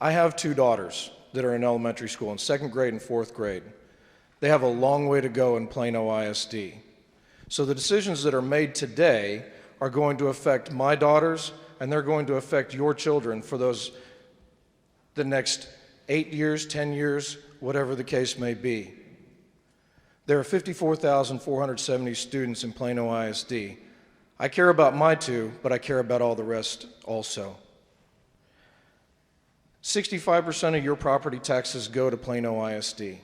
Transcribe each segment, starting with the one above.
I have two daughters that are in elementary school in 2nd grade and 4th grade. They have a long way to go in Plano ISD. So the decisions that are made today are going to affect my daughters, and they're going to affect your children for the next 8 years, 10 years, whatever the case may be. There are 54,470 students in Plano ISD. I care about my two, but I care about all the rest also. 65% of your property taxes go to Plano ISD.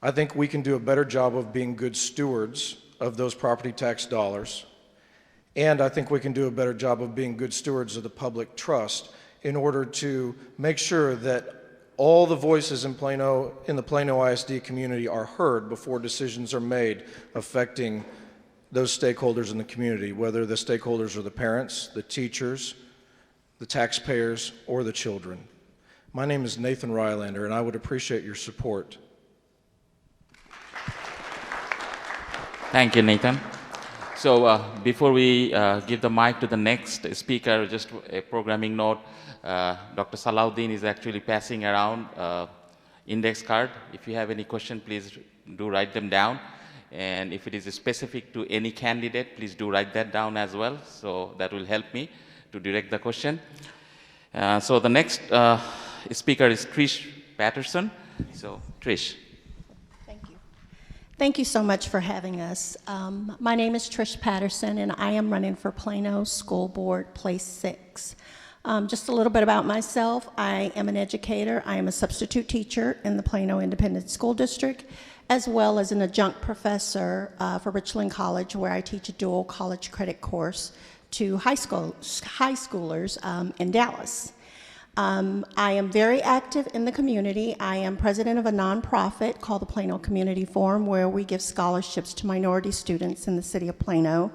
I think we can do a better job of being good stewards of those property tax dollars, and I think we can do a better job of being good stewards of the public trust in order to make sure that all the voices in the Plano ISD community are heard before decisions are made affecting those stakeholders in the community, whether the stakeholders are the parents, the teachers, the taxpayers, or the children. My name is Nathan Rylander, and I would appreciate your support. Thank you, Nathan. So before we give the mic to the next speaker, just a programming note, Dr. Salahuddin is actually passing around index card. If you have any question, please do write them down. And if it is specific to any candidate, please do write that down as well. So that will help me to direct the question. So the next speaker is Trish Patterson. So Trish. Thank you so much for having us. My name is Trish Patterson, and I am running for Plano School Board Place 6. Just a little bit about myself. I am an educator. I am a substitute teacher in the Plano Independent School District, as well as an adjunct professor for Richland College, where I teach a dual college credit course to high schoolers in Dallas. I am very active in the community. I am president of a nonprofit called the Plano Community Forum, where we give scholarships to minority students in the city of Plano.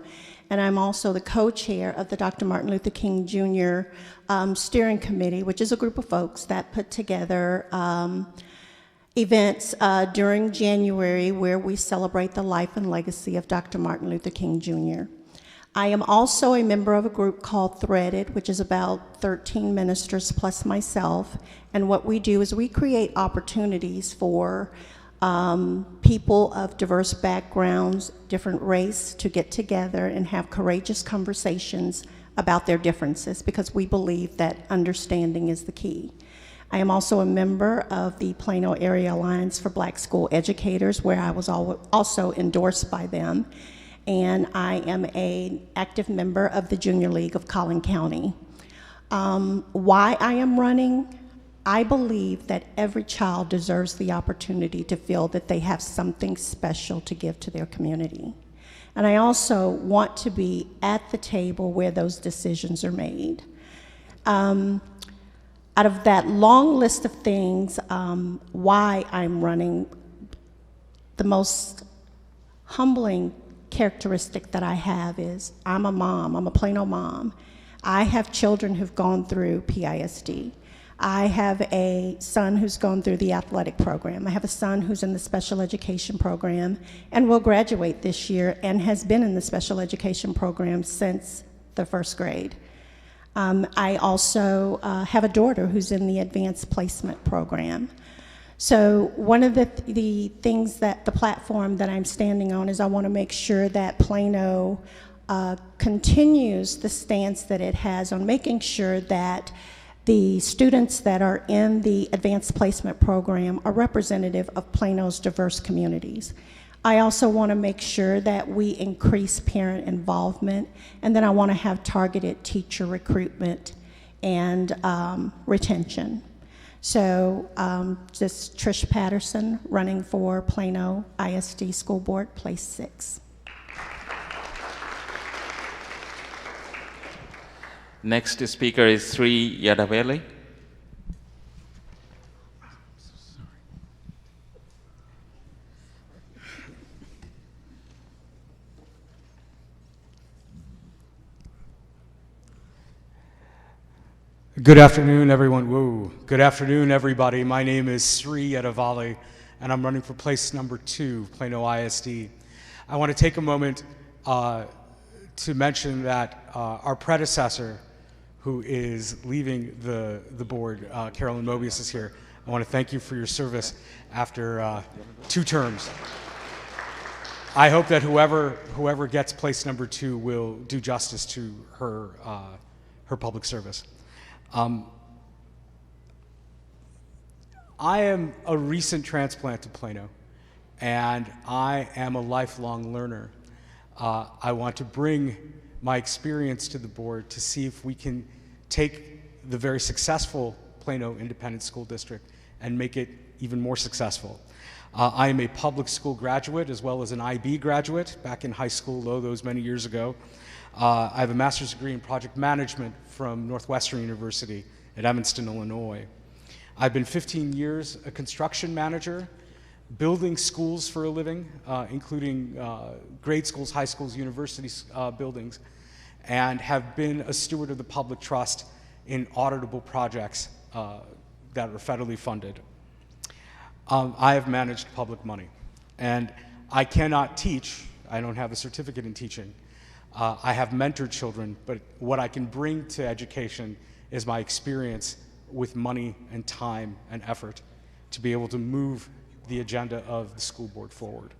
And I'm also the co-chair of the Dr. Martin Luther King Jr. Steering Committee, which is a group of folks that put together events during January where we celebrate the life and legacy of Dr. Martin Luther King Jr. I am also a member of a group called Threaded, which is about 13 ministers plus myself. And what we do is we create opportunities for people of diverse backgrounds, different race, to get together and have courageous conversations about their differences, because we believe that understanding is the key. I am also a member of the Plano Area Alliance for Black School Educators, where I was also endorsed by them. And I am an active member of the Junior League of Collin County. Why I am running? I believe that every child deserves the opportunity to feel that they have something special to give to their community. And I also want to be at the table where those decisions are made. Out of that long list of things, why I'm running, the most humbling characteristic that I have is I'm a mom. I'm a Plano mom. I have children who've gone through PISD. I have a son who's gone through the athletic program. I have a son who's in the special education program and will graduate this year and has been in the special education program since the 1st grade. I also have a daughter who's in the advanced placement program. So one of the things that the platform that I'm standing on is I want to make sure that Plano continues the stance that it has on making sure that the students that are in the advanced placement program are representative of Plano's diverse communities. I also want to make sure that we increase parent involvement, and then I want to have targeted teacher recruitment and retention. So this is Trish Patterson running for Plano ISD School Board, Place 6. Next speaker is Sri Yadaveli. Good afternoon, everyone. Whoa. Good afternoon, everybody. My name is Sri Yadavali, and I'm running for place number 2, Plano ISD. I want to take a moment to mention that our predecessor, who is leaving the board. Carolyn Mobius is here. I want to thank you for your service after 2 terms. I hope that whoever gets place number 2 will do justice to her public service. I am a recent transplant to Plano, and I am a lifelong learner. I want to bring my experience to the board to see if we can take the very successful Plano Independent School District and make it even more successful. I am a public school graduate as well as an IB graduate back in high school, those many years ago. I have a master's degree in project management from Northwestern University at Evanston, Illinois. I've been 15 years a construction manager, building schools for a living, including grade schools, high schools, university buildings, and have been a steward of the public trust in auditable projects that are federally funded. I have managed public money, and I cannot teach. I don't have a certificate in teaching. I have mentored children, but what I can bring to education is my experience with money and time and effort to be able to move the agenda of the school board forward.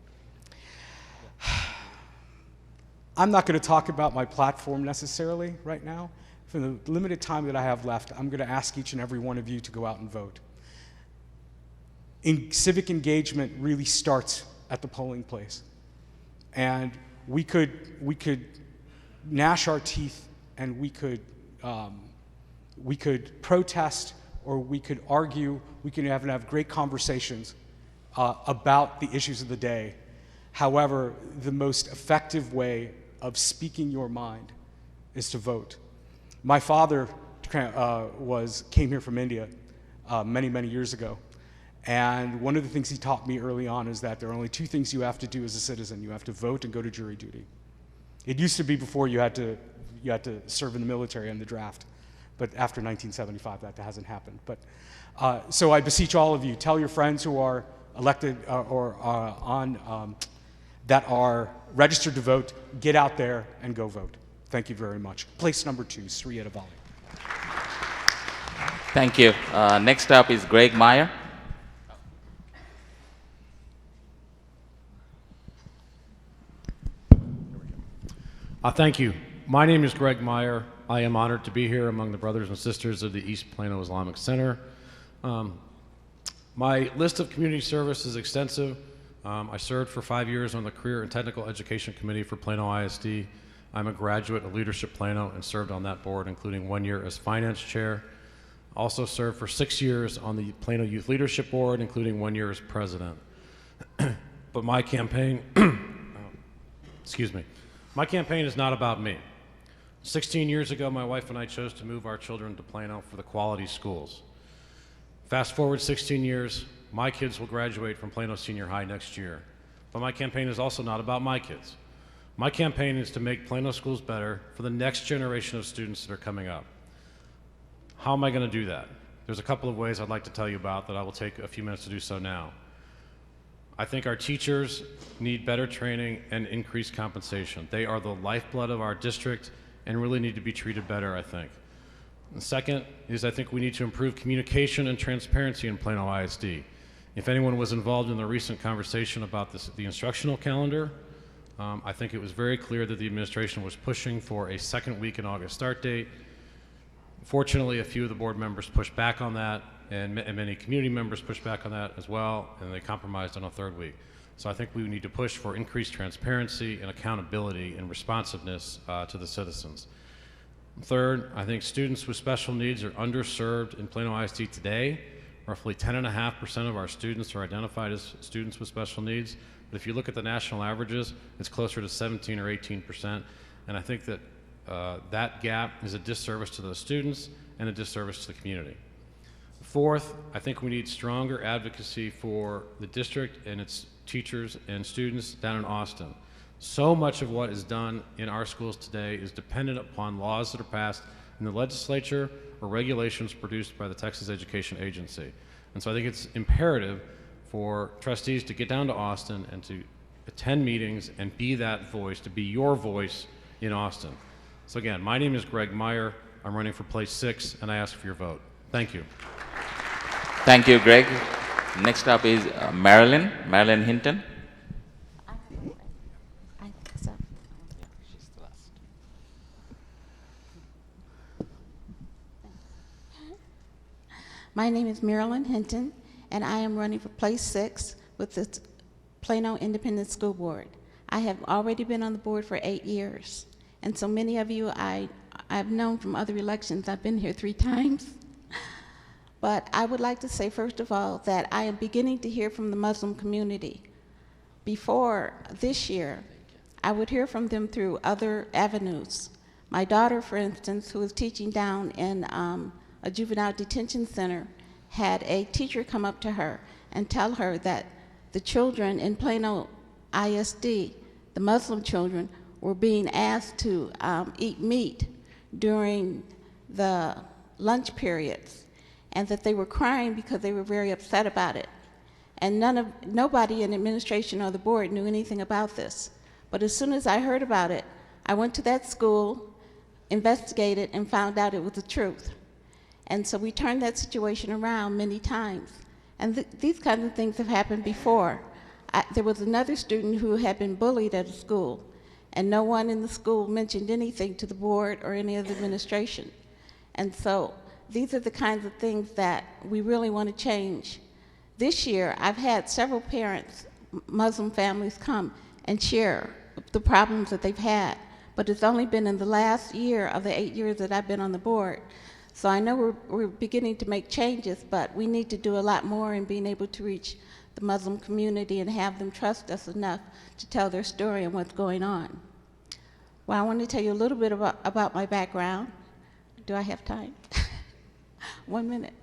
I'm not going to talk about my platform necessarily right now. For the limited time that I have left, I'm going to ask each and every one of you to go out and vote. Civic engagement really starts at the polling place. And we could gnash our teeth and we could protest, or we could argue, we can have great conversations about the issues of the day. However, the most effective way of speaking your mind is to vote. My father came here from India many, many years ago. And one of the things he taught me early on is that there are only 2 things you have to do as a citizen. You have to vote and go to jury duty. It used to be before you had to serve in the military and the draft. But after 1975, that hasn't happened. But so I beseech all of you, tell your friends who are elected or that are registered to vote, get out there and go vote. Thank you very much. Place number 2, Sri Edavali. Thank you. Next up is Greg Meyer. Thank you. My name is Greg Meyer. I am honored to be here among the brothers and sisters of the East Plano Islamic Center. My list of community service is extensive. I served for 5 years on the Career and Technical Education Committee for Plano ISD. I'm a graduate of Leadership Plano and served on that board, including 1 year as finance chair. Also served for 6 years on the Plano Youth Leadership Board, including 1 year as president. But my campaign, excuse me, my campaign is not about me. 16 years ago, my wife and I chose to move our children to Plano for the quality schools. Fast forward 16 years, my kids will graduate from Plano Senior High next year. But my campaign is also not about my kids. My campaign is to make Plano schools better for the next generation of students that are coming up. How am I going to do that? There's a couple of ways I'd like to tell you about that I will take a few minutes to do so now. I think our teachers need better training and increased compensation. They are the lifeblood of our district and really need to be treated better, I think. The second is I think we need to improve communication and transparency in Plano ISD. If anyone was involved in the recent conversation about the instructional calendar, I think it was very clear that the administration was pushing for a second week in August start date. Fortunately, a few of the board members pushed back on that, and many community members pushed back on that as well, and they compromised on a third week. So I think we need to push for increased transparency and accountability and responsiveness to the citizens. Third, I think students with special needs are underserved in Plano ISD today. Roughly 10.5% of our students are identified as students with special needs. But if you look at the national averages, it's closer to 17 or 18%. And I think that that gap is a disservice to those students and a disservice to the community. Fourth, I think we need stronger advocacy for the district and its teachers and students down in Austin. So much of what is done in our schools today is dependent upon laws that are passed in the legislature or regulations produced by the Texas Education Agency. And so I think it's imperative for trustees to get down to Austin and to attend meetings and be that voice, to be your voice in Austin. So again, my name is Greg Meyer. I'm running for place 6, and I ask for your vote. Thank you. Thank you, Greg. Next up is Marilyn Hinton. I think so. My name is Marilyn Hinton, and I am running for place 6 with the Plano Independent School Board. I have already been on the board for 8 years, and so many of you I've known from other elections. I've been here 3 times. But I would like to say, first of all, that I am beginning to hear from the Muslim community. Before this year, I would hear from them through other avenues. My daughter, for instance, who is teaching down in a juvenile detention center, had a teacher come up to her and tell her that the children in Plano ISD, the Muslim children, were being asked to eat meat during the lunch periods, and that they were crying because they were very upset about it. And nobody in administration or the board knew anything about this. But as soon as I heard about it, I went to that school, investigated, and found out it was the truth. And so we turned that situation around many times. And these kinds of things have happened before. There was another student who had been bullied at a school, and no one in the school mentioned anything to the board or any of the administration. And so these are the kinds of things that we really want to change. This year, I've had several parents, Muslim families, come and share the problems that they've had, but it's only been in the last year of the 8 years that I've been on the board. So I know we're beginning to make changes, but we need to do a lot more in being able to reach the Muslim community and have them trust us enough to tell their story and what's going on. Well, I want to tell you a little bit about my background. Do I have time? 1 minute.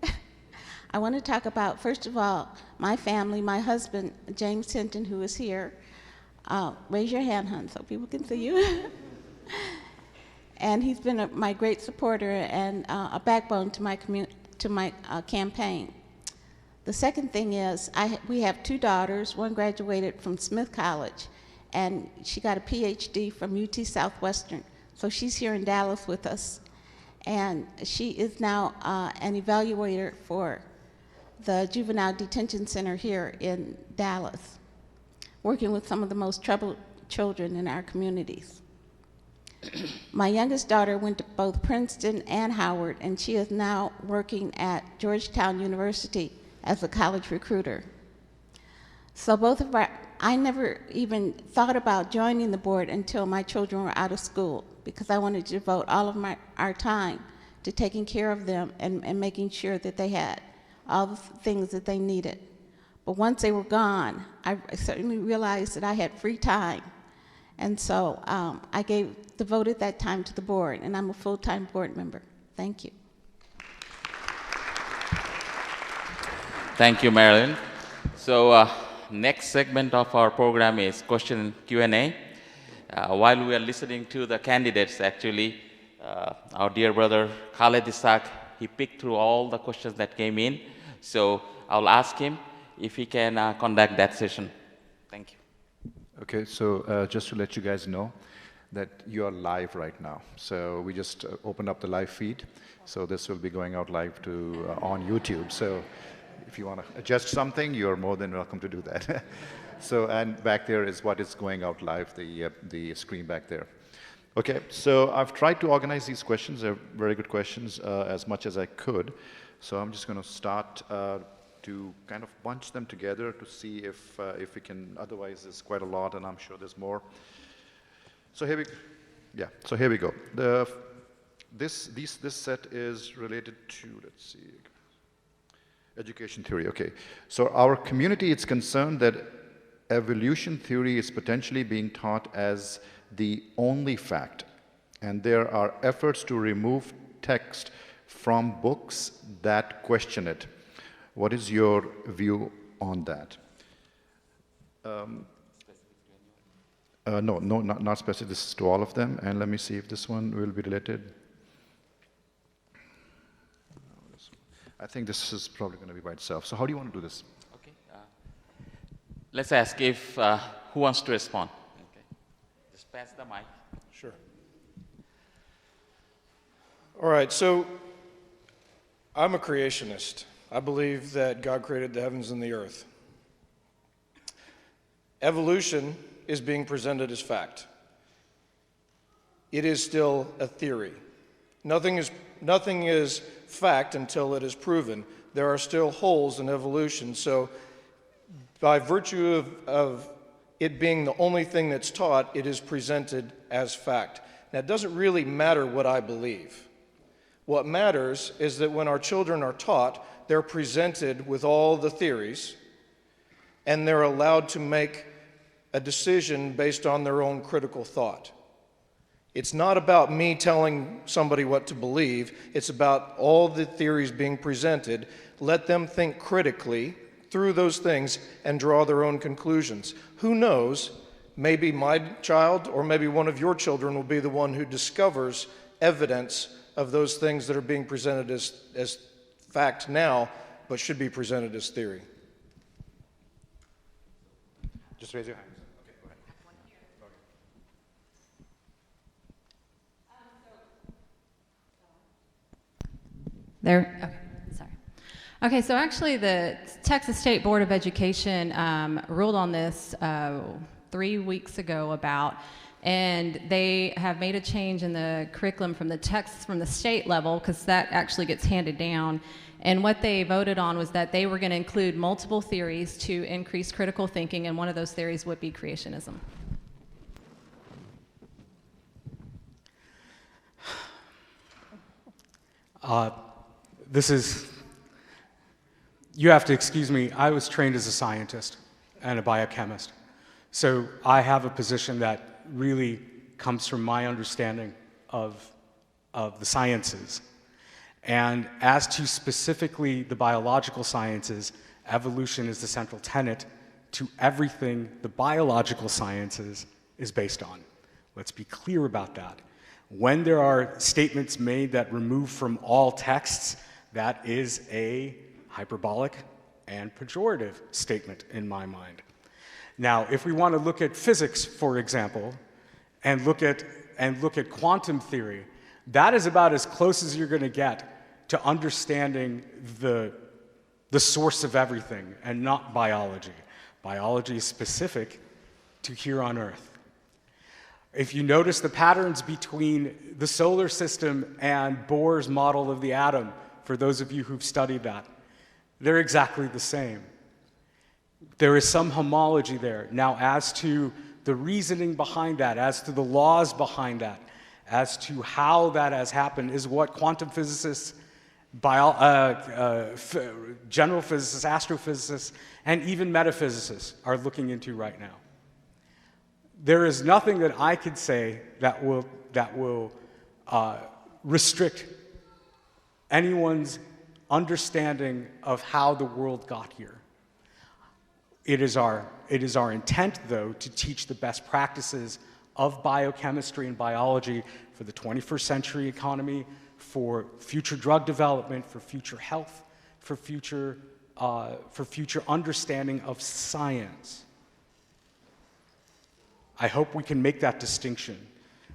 I want to talk about, first of all, my family, my husband, James Hinton, who is here. Raise your hand, hon, so people can see you. And he's been my great supporter and a backbone to my campaign. The second thing is, we have 2 daughters. One graduated from Smith College, and she got a PhD from UT Southwestern. So she's here in Dallas with us. And she is now an evaluator for the Juvenile Detention Center here in Dallas, working with some of the most troubled children in our communities. My youngest daughter went to both Princeton and Howard, and she is now working at Georgetown University as a college recruiter. So I never even thought about joining the board until my children were out of school, because I wanted to devote all of our time to taking care of them and making sure that they had all the things that they needed. But once they were gone, I certainly realized that I had free time. And so I devoted that time to the board, and I'm a full-time board member. Thank you. Thank you, Marilyn. So next segment of our program is question and Q&A. While we are listening to the candidates, actually, our dear brother Khaled Isaac, he picked through all the questions that came in. So I'll ask him if he can conduct that session. Thank you. Okay, so just to let you guys know that you are live right now. So we just opened up the live feed. So this will be going out live to on YouTube. So if you want to adjust something, you're more than welcome to do that. So, and back there is what is going out live, the screen back there. Okay, so I've tried to organize these questions. They're very good questions, as much as I could. So I'm just going to start to kind of bunch them together to see if we can. Otherwise, there's quite a lot, and I'm sure there's more. So here we go. This set is related to, let's see, education theory. Okay, so our community is concerned that evolution theory is potentially being taught as the only fact, and there are efforts to remove text from books that question it. What is your view on that? No, not specific. This is to all of them. And let me see if this one will be related. I think this is probably going to be by itself. So how do you want to do this? Okay. Let's ask if who wants to respond. Okay. Just pass the mic. Sure. All right, so I'm a creationist. I believe that God created the heavens and the earth. Evolution is being presented as fact. It is still a theory. Nothing is fact until it is proven. There are still holes in evolution. So by virtue of it being the only thing that's taught, it is presented as fact. Now, it doesn't really matter what I believe. What matters is that when our children are taught, they're presented with all the theories, and they're allowed to make a decision based on their own critical thought. It's not about me telling somebody what to believe. It's about all the theories being presented. Let them think critically through those things and draw their own conclusions. Who knows, maybe my child or maybe one of your children will be the one who discovers evidence of those things that are being presented as fact now, but should be presented as theory. Just raise your hand. Okay, go ahead. There, okay, sorry. Okay, so actually the Texas State Board of Education ruled on this 3 weeks ago and they have made a change in the curriculum from the state level, because that actually gets handed down. And what they voted on was that they were going to include multiple theories to increase critical thinking, and one of those theories would be creationism. You have to excuse me, I was trained as a scientist and a biochemist. So I have a position that really comes from my understanding of the sciences. And as to specifically the biological sciences, evolution is the central tenet to everything the biological sciences is based on. Let's be clear about that. When there are statements made that remove from all texts, that is a hyperbolic and pejorative statement in my mind. Now, if we want to look at physics, for example, and look at quantum theory, that is about as close as you're going to get to understanding the source of everything, and not biology. Biology is specific to here on Earth. If you notice the patterns between the solar system and Bohr's model of the atom, for those of you who've studied that, they're exactly the same. There is some homology there. Now, as to the reasoning behind that, as to the laws behind that, as to how that has happened, is what quantum physicists, general physicists, astrophysicists, and even metaphysicists are looking into right now. There is nothing that I could say that will restrict anyone's understanding of how the world got here. It is our intent, though, to teach the best practices of biochemistry and biology for the 21st century economy, for future drug development, for future health, for future understanding of science. I hope we can make that distinction.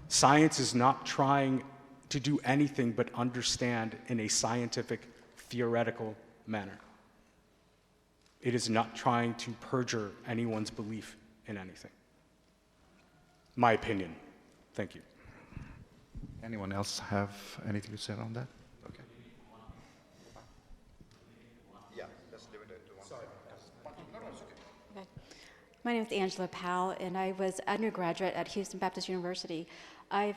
Science is not trying to do anything but understand in a scientific, theoretical manner. It is not trying to perjure anyone's belief in anything. My opinion. Thank you. Anyone else have anything to say on that? Okay. Yeah, let's leave it to one. Sorry. No, it's okay. Okay. My name is Angela Powell, and I was undergraduate at Houston Baptist University. I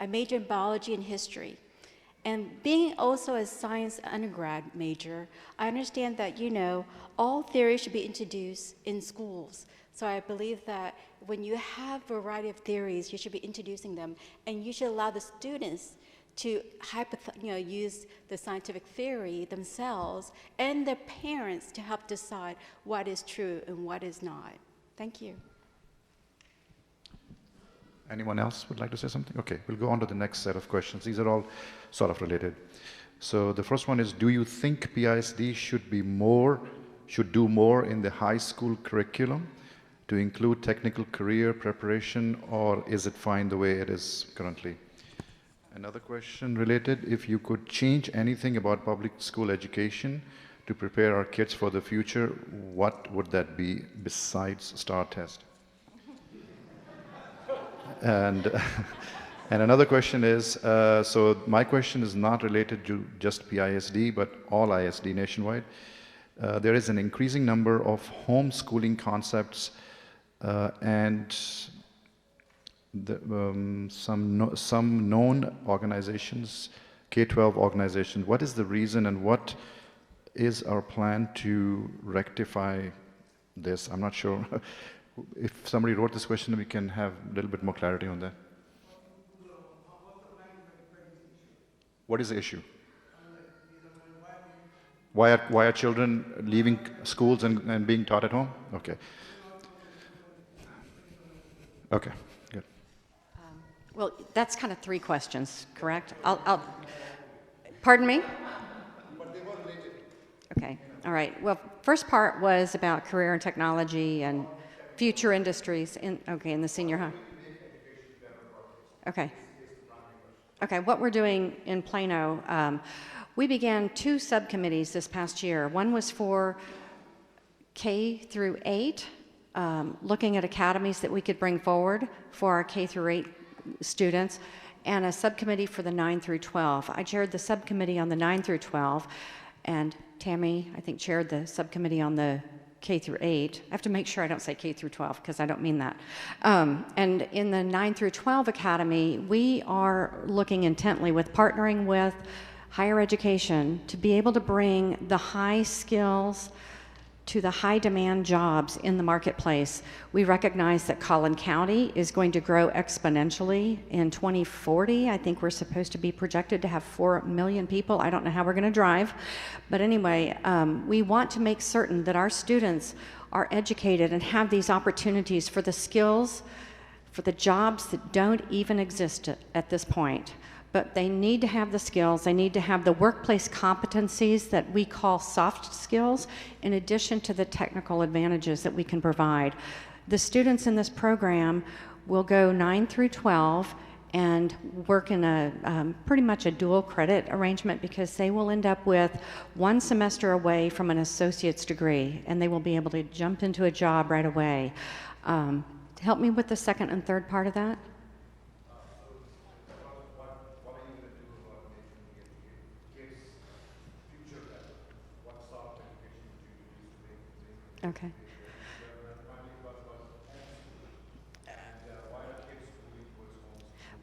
majored in biology and history. And being also a science undergrad major, I understand that, all theories should be introduced in schools. So I believe that when you have a variety of theories, you should be introducing them, and you should allow the students to use the scientific theory themselves and their parents to help decide what is true and what is not. Thank you. Anyone else would like to say something? Okay, we'll go on to the next set of questions. These are all sort of related. So the first one is, do you think PISD should do more in the high school curriculum to include technical career preparation, or is it fine the way it is currently? Another question related, if you could change anything about public school education to prepare our kids for the future, what would that be besides STAR test? And, and another question is, so my question is not related to just PISD, but all ISD nationwide. There is an increasing number of homeschooling concepts and some known organizations, K-12 organizations. What is the reason and what is our plan to rectify this? I'm not sure. If somebody wrote this question, we can have a little bit more clarity on that. What is the issue? Why are children leaving schools and being taught at home? Okay. Okay, good. Well, that's kind of three questions, correct? Pardon me? Okay, all right. Well, first part was about career and technology and future industries in the senior high. Okay. Okay, what we're doing in Plano, we began 2 subcommittees this past year. One was for K through 8, looking at academies that we could bring forward for our K through 8 students, and a subcommittee for the 9 through 12. I chaired the subcommittee on the 9 through 12, and Tammy, I think, chaired the subcommittee on the K through 8. I have to make sure I don't say K through 12 because I don't mean that. And in the 9 through 12 academy, we are looking intently with partnering with higher education to be able to bring the high skills to the high demand jobs in the marketplace. We recognize that Collin County is going to grow exponentially in 2040. I think we're supposed to be projected to have 4 million people. I don't know how we're going to drive. But anyway, we want to make certain that our students are educated and have these opportunities for the skills, for the jobs that don't even exist at this point. But they need to have the skills, they need to have the workplace competencies that we call soft skills, in addition to the technical advantages that we can provide. The students in this program will go 9 through 12 and work in a pretty much a dual credit arrangement, because they will end up with 1 semester away from an associate's degree, and they will be able to jump into a job right away. Help me with the second and third part of that. Okay.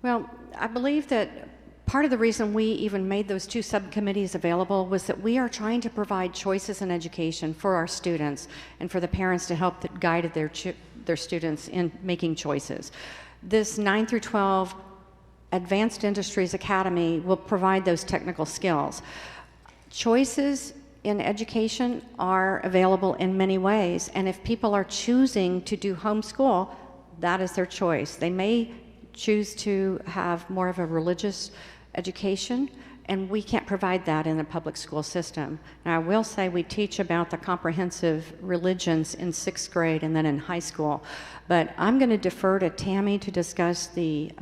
Well, I believe that part of the reason we even made those 2 subcommittees available was that we are trying to provide choices in education for our students and for the parents to help guide their students in making choices. This 9 through 12 Advanced Industries Academy will provide those technical skills. Choices in education are available in many ways, and if people are choosing to do homeschool, that is their choice. They may choose to have more of a religious education, and we can't provide that in the public school system. Now, I will say we teach about the comprehensive religions in 6th grade and then in high school, but I'm going to defer to Tammy to discuss the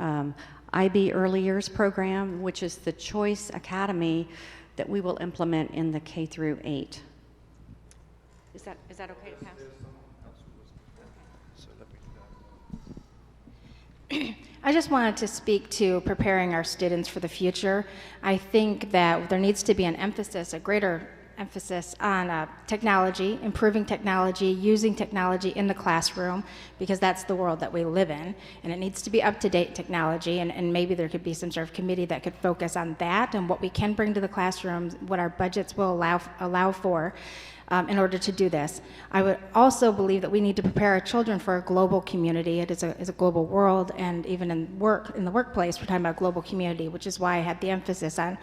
IB Early Years program, which is the Choice Academy that we will implement in the K through 8. Is that okay to pass? I just wanted to speak to preparing our students for the future. I think that there needs to be an emphasis, a greater emphasis on technology, improving technology, using technology in the classroom, because that's the world that we live in, and it needs to be up-to-date technology, and maybe there could be some sort of committee that could focus on that and what we can bring to the classrooms, what our budgets will allow for in order to do this. I would also believe that we need to prepare our children for a global community. It is a global world, and even in the workplace, we're talking about global community, which is why I had the emphasis on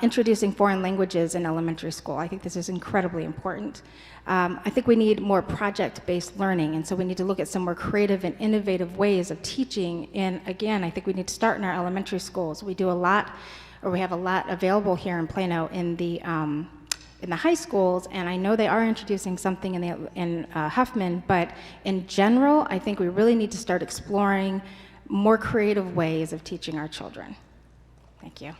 introducing foreign languages in elementary school. I think this is incredibly important. I think we need more project-based learning, and so we need to look at some more creative and innovative ways of teaching. And again, I think we need to start in our elementary schools. We do a lot, or we have a lot available here in Plano in the high schools, and I know they are introducing something in Huffman, but in general, I think we really need to start exploring more creative ways of teaching our children. Thank you.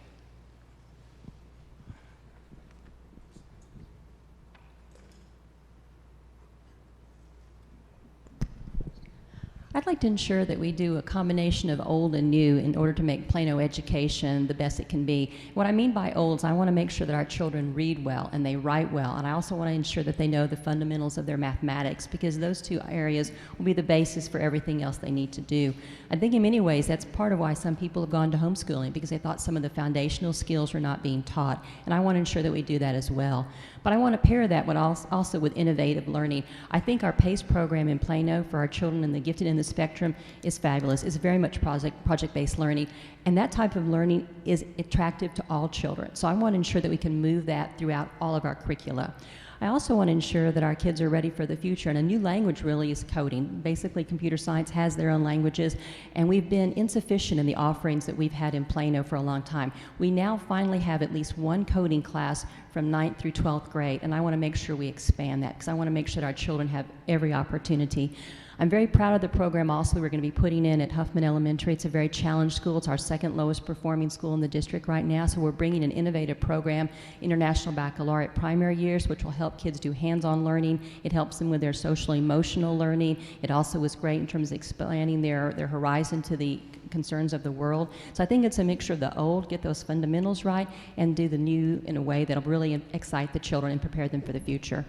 I'd like to ensure that we do a combination of old and new in order to make Plano education the best it can be. What I mean by old is I want to make sure that our children read well and they write well, and I also want to ensure that they know the fundamentals of their mathematics, because those two areas will be the basis for everything else they need to do. I think in many ways that's part of why some people have gone to homeschooling, because they thought some of the foundational skills were not being taught, and I want to ensure that we do that as well. But I want to pair that with also with innovative learning. I think our PACE program in Plano for our children in the gifted and the spectrum is fabulous. It's very much project-based learning, and that type of learning is attractive to all children. So I want to ensure that we can move that throughout all of our curricula. I also want to ensure that our kids are ready for the future, and a new language really is coding. Basically, computer science has their own languages, and we've been insufficient in the offerings that we've had in Plano for a long time. We now finally have at least one coding class from 9th through 12th grade, and I want to make sure we expand that, because I want to make sure that our children have every opportunity. I'm very proud of the program also we're going to be putting in at Huffman Elementary. It's a very challenged school. It's our second lowest performing school in the district right now, so we're bringing an innovative program, International Baccalaureate primary years, which will help kids do hands-on learning. It helps them with their social-emotional learning. It also is great in terms of expanding their horizon to the concerns of the world. So I think it's a mixture of the old, get those fundamentals right, and do the new in a way that'll really excite the children and prepare them for the future.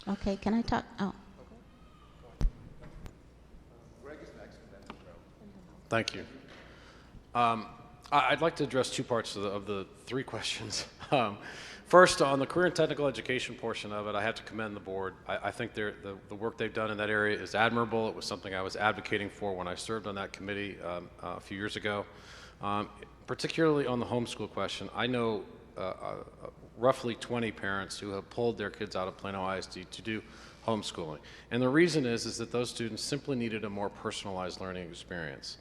Okay, can I talk? Oh. Thank you. I'd like to address two parts of the three questions. First, on the career and technical education portion of it, I have to commend the board. I think the work they've done in that area is admirable. It was something I was advocating for when I served on that committee a few years ago. Particularly on the homeschool question, I know roughly 20 parents who have pulled their kids out of Plano ISD to do homeschooling. And the reason is that those students simply needed a more personalized learning experience.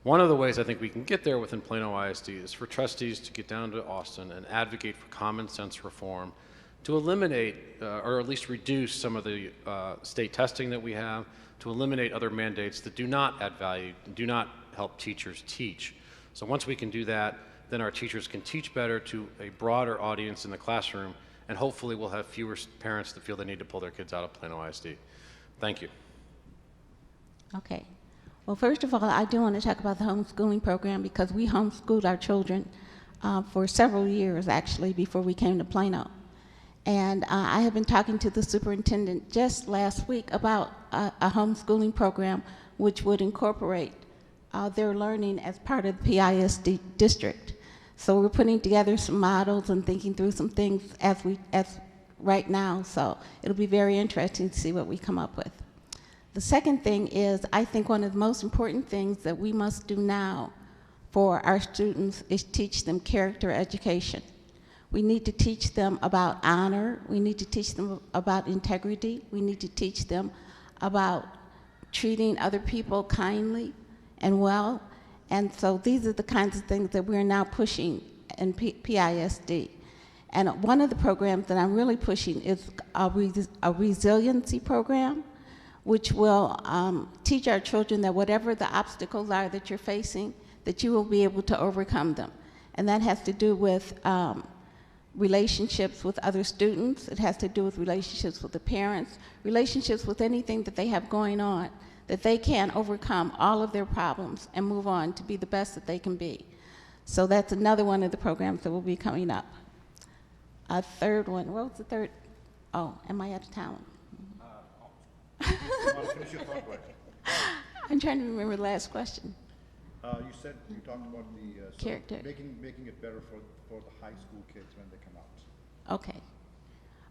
One of the ways I think we can get there within Plano ISD is for trustees to get down to Austin and advocate for common sense reform to eliminate or at least reduce some of the state testing that we have, to eliminate other mandates that do not add value, do not help teachers teach. So once we can do that, then our teachers can teach better to a broader audience in the classroom, and hopefully we'll have fewer parents that feel they need to pull their kids out of Plano ISD. Thank you. Okay. Well, first of all, I do want to talk about the homeschooling program, because we homeschooled our children for several years, actually, before we came to Plano. And I have been talking to the superintendent just last week about a homeschooling program which would incorporate their learning as part of the PISD district. So we're putting together some models and thinking through some things as right now. So it'll be very interesting to see what we come up with. The second thing is, I think one of the most important things that we must do now for our students is teach them character education. We need to teach them about honor. We need to teach them about integrity. We need to teach them about treating other people kindly and well. And so these are the kinds of things that we're now pushing in PISD. And one of the programs that I'm really pushing is a resiliency program, which will teach our children that whatever the obstacles are that you're facing, that you will be able to overcome them. And that has to do with relationships with other students. It has to do with relationships with the parents, relationships with anything that they have going on, that they can overcome all of their problems and move on to be the best that they can be. So that's another one of the programs that will be coming up. A third one, what was the third? Oh, am I out of time? Finish your thought question. I'm trying to remember the last question. You talked about the Character. making it better for the high school kids when they come out. Okay.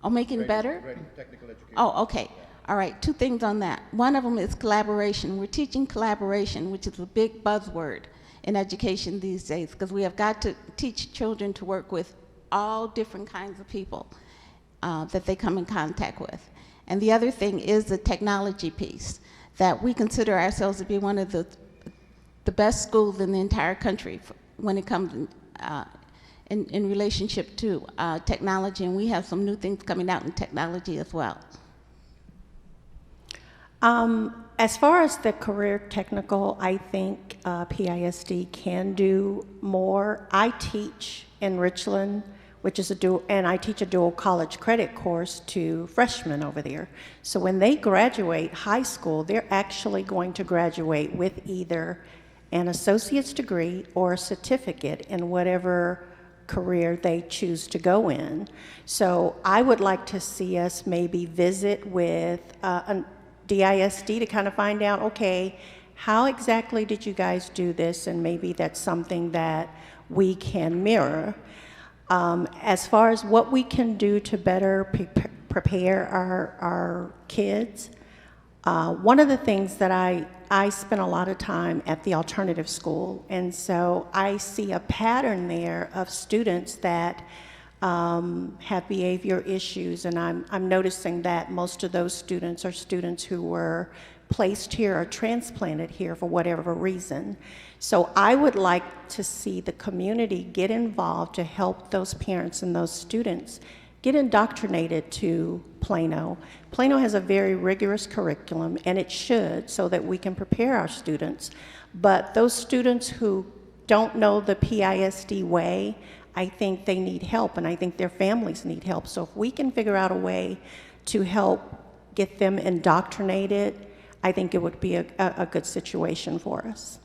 Oh, making better? Ready, technical education. Oh, okay. All right, two things on that. One of them is collaboration. We're teaching collaboration, which is a big buzzword in education these days, because we have got to teach children to work with all different kinds of people that they come in contact with. And the other thing is the technology piece, that we consider ourselves to be one of the best schools in the entire country when it comes in relationship to technology, and we have some new things coming out in technology as well. As far as the career technical, I think PISD can do more. I teach in Richland, which is and I teach a dual college credit course to freshmen over there. So when they graduate high school, they're actually going to graduate with either an associate's degree or a certificate in whatever career they choose to go in. So I would like to see us maybe visit with a DISD to kind of find out, okay, how exactly did you guys do this? And maybe that's something that we can mirror. As far as what we can do to better prepare our kids, one of the things that I spent a lot of time at the alternative school, and so I see a pattern there of students that have behavior issues, and I'm noticing that most of those students are students who were placed here or transplanted here for whatever reason. So I would like to see the community get involved to help those parents and those students get indoctrinated to Plano. Plano has a very rigorous curriculum, and it should, so that we can prepare our students. But those students who don't know the PISD way, I think they need help, and I think their families need help. So if we can figure out a way to help get them indoctrinated, I think it would be a good situation for us.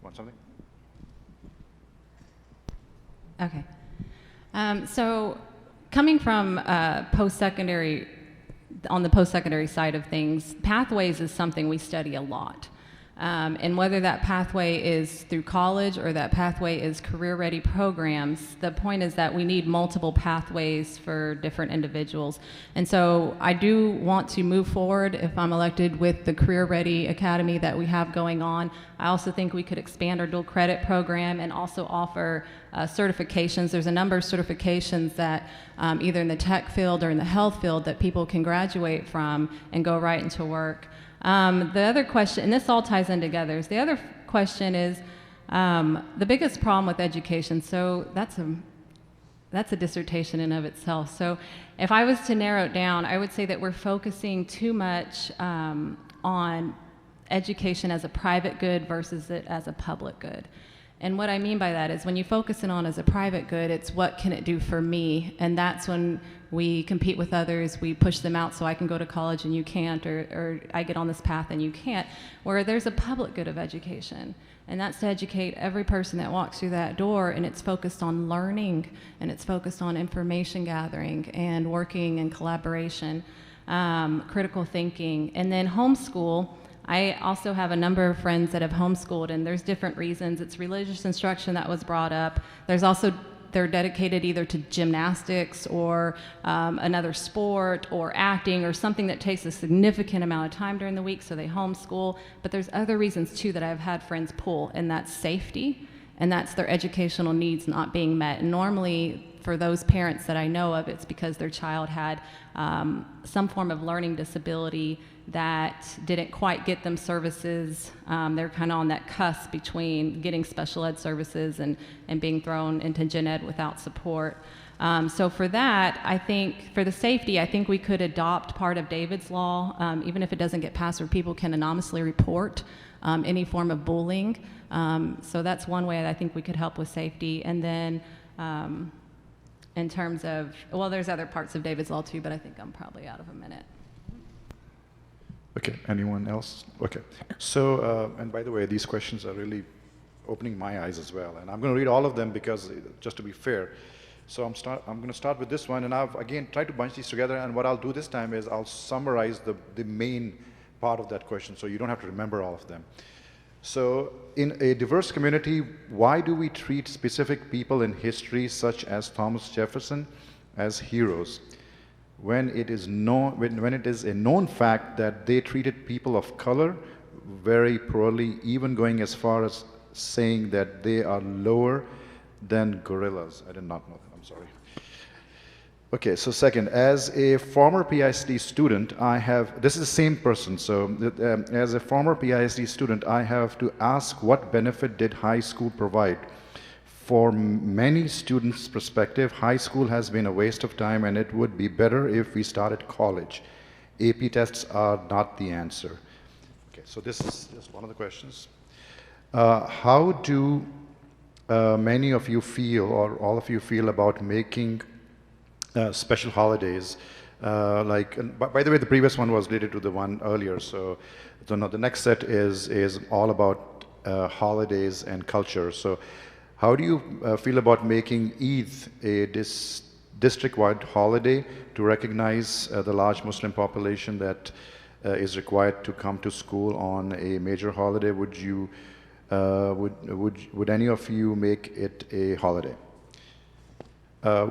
Want something? Okay. So coming from post-secondary, on the post-secondary side of things, pathways is something we study a lot. And whether that pathway is through college or that pathway is career-ready programs, the point is that we need multiple pathways for different individuals. And so I do want to move forward, if I'm elected, with the career-ready academy that we have going on. I also think we could expand our dual credit program and also offer certifications. There's a number of certifications that either in the tech field or in the health field that people can graduate from and go right into work. The other question, and this all ties in together, is the other question is the biggest problem with education. So that's a dissertation in of itself. So if I was to narrow it down, I would say that we're focusing too much on education as a private good versus it as a public good. And what I mean by that is when you focus it on as a private good, it's what can it do for me? And that's when we compete with others, we push them out so I can go to college and you can't, or I get on this path and you can't. Where there's a public good of education, and that's to educate every person that walks through that door, and it's focused on learning, and it's focused on information gathering and working and collaboration, critical thinking, and then homeschool. I also have a number of friends that have homeschooled, and there's different reasons. It's religious instruction that was brought up. There's also, they're dedicated either to gymnastics or another sport or acting or something that takes a significant amount of time during the week, so they homeschool. But there's other reasons too that I've had friends pull, and that's safety, and that's their educational needs not being met. And normally, for those parents that I know of, it's because their child had some form of learning disability that didn't quite get them services. They're kind of on that cusp between getting special ed services and being thrown into gen ed without support. So for that, I think, for the safety, I think we could adopt part of David's law, even if it doesn't get passed, where people can anonymously report any form of bullying. So that's one way that I think we could help with safety. And then in terms of, well, there's other parts of David's law too, but I think I'm probably out of a minute. Okay, anyone else? Okay, so, and by the way, these questions are really opening my eyes as well, and I'm going to read all of them because, just to be fair, so I'm going to start with this one, and I've, again, tried to bunch these together, and what I'll do this time is I'll summarize the main part of that question, so you don't have to remember all of them. So, in a diverse community, why do we treat specific people in history, such as Thomas Jefferson, as heroes, when it is a known fact that they treated people of color very poorly, even going as far as saying that they are lower than gorillas? I did not know that, I'm sorry. Okay, so second, as a former PISD student, this is the same person, so as a former PISD student, I have to ask, what benefit did high school provide? For many students' perspective, high school has been a waste of time, and it would be better if we started college. AP tests are not the answer. Okay, so this is just one of the questions. How do many of you feel, or all of you feel, about making special holidays? And by the way, the previous one was related to the one earlier, so now the next set is all about holidays and culture. So how do you feel about making Eid a district-wide holiday to recognize the large Muslim population that is required to come to school on a major holiday? Would you, would any of you make it a holiday?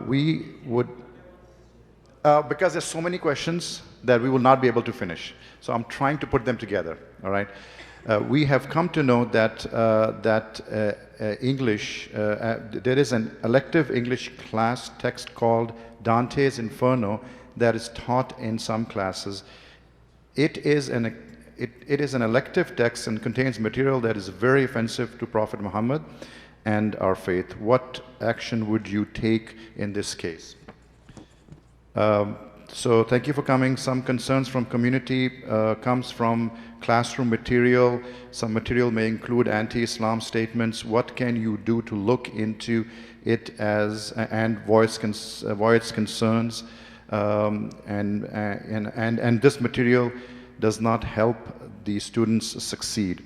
We would, because there's so many questions that we will not be able to finish. So I'm trying to put them together, all right? We have come to know that English, there is an elective English class text called Dante's Inferno that is taught in some classes. It is an elective text and contains material that is very offensive to Prophet Muhammad and our faith. What action would you take in this case? So thank you for coming. Some concerns from community comes from classroom material. Some material may include anti-Islam statements. What can you do to look into it and voice concerns? And this material does not help the students succeed.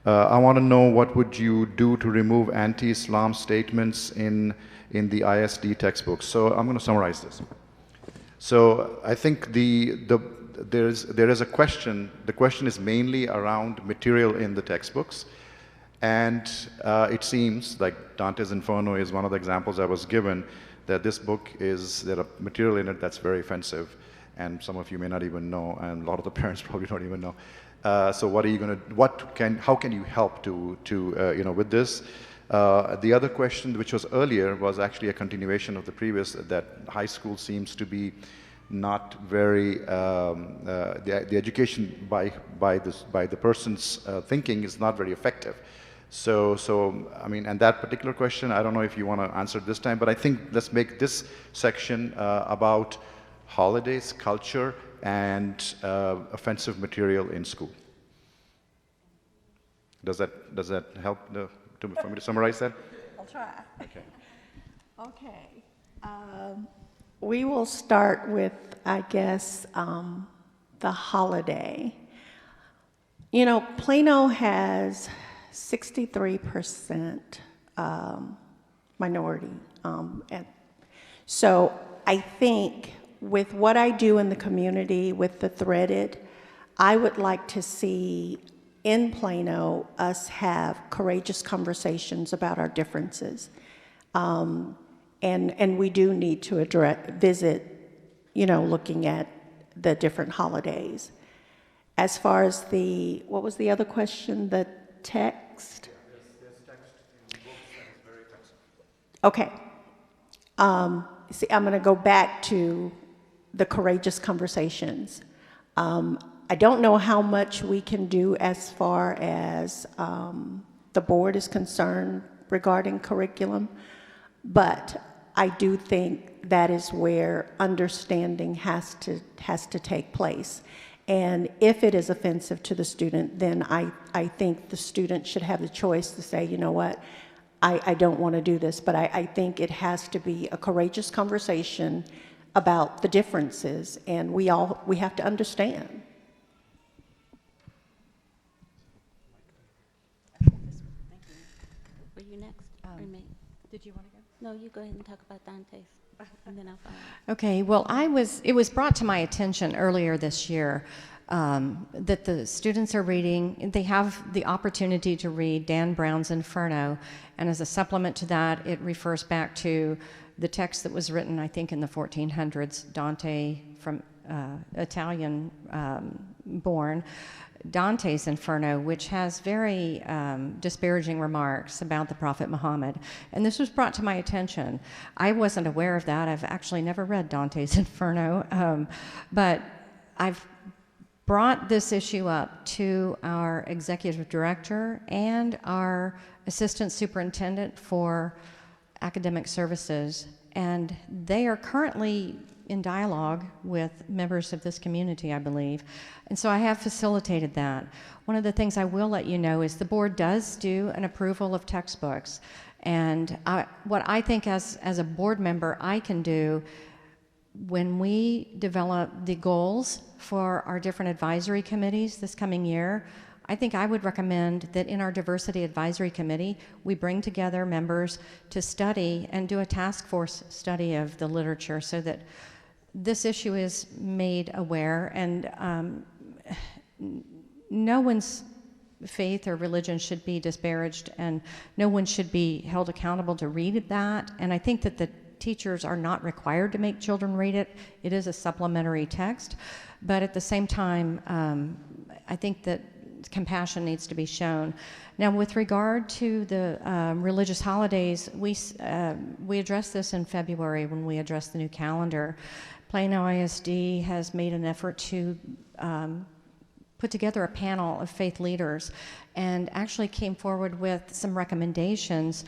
I want to know, what would you do to remove anti-Islam statements in the ISD textbooks? So I'm going to summarize this. So I think there is a question. The question is mainly around material in the textbooks, and it seems like Dante's Inferno is one of the examples I was given, that this book there are material in it that's very offensive, and some of you may not even know, and a lot of the parents probably don't even know. So what are you going to? How can you help with this? The other question, which was earlier, was actually a continuation of the previous, that high school seems to be not very, the education by the person's thinking is not very effective. So I mean, and that particular question, I don't know if you want to answer it this time, but I think let's make this section about holidays, culture, and offensive material in school. Does that help for me to summarize that? I'll try. Okay. Okay. We will start with, I guess, the holiday. You know, Plano has 63% minority. And so I think with what I do in the community with the Threaded, I would like to see in Plano us have courageous conversations about our differences. And we do need to visit, looking at the different holidays. As far as what was the other question, the text? There's text in books that is very offensive. Okay. See, I'm going to go back to the courageous conversations. I don't know how much we can do as far as the board is concerned regarding curriculum, but I do think that is where understanding has to take place. And if it is offensive to the student, then I think the student should have the choice to say, you know what, I don't want to do this, but I think it has to be a courageous conversation about the differences, and we have to understand. Were you next? Or me? Did you want to go? No, you go ahead and talk about Dante's, and then I'll follow. Okay, well, it was brought to my attention earlier this year that the students are reading, they have the opportunity to read Dan Brown's Inferno, and as a supplement to that, it refers back to the text that was written, I think, in the 1400s, Dante, from Italian born, Dante's Inferno, which has very disparaging remarks about the Prophet Muhammad. And this was brought to my attention. I wasn't aware of that. I've actually never read Dante's Inferno, but I've brought this issue up to our executive director and our assistant superintendent for academic services, and they are currently in dialogue with members of this community, I believe. And so I have facilitated that. One of the things I will let you know is the board does do an approval of textbooks. And what I think as a board member I can do when we develop the goals for our different advisory committees this coming year, I think I would recommend that in our diversity advisory committee, we bring together members to study and do a task force study of the literature so that this issue is made aware, and no one's faith or religion should be disparaged, and no one should be held accountable to read that. And I think that the teachers are not required to make children read it. It is a supplementary text, but at the same time, I think that compassion needs to be shown. Now, with regard to the religious holidays, we addressed this in February when we addressed the new calendar. Plano ISD has made an effort to put together a panel of faith leaders and actually came forward with some recommendations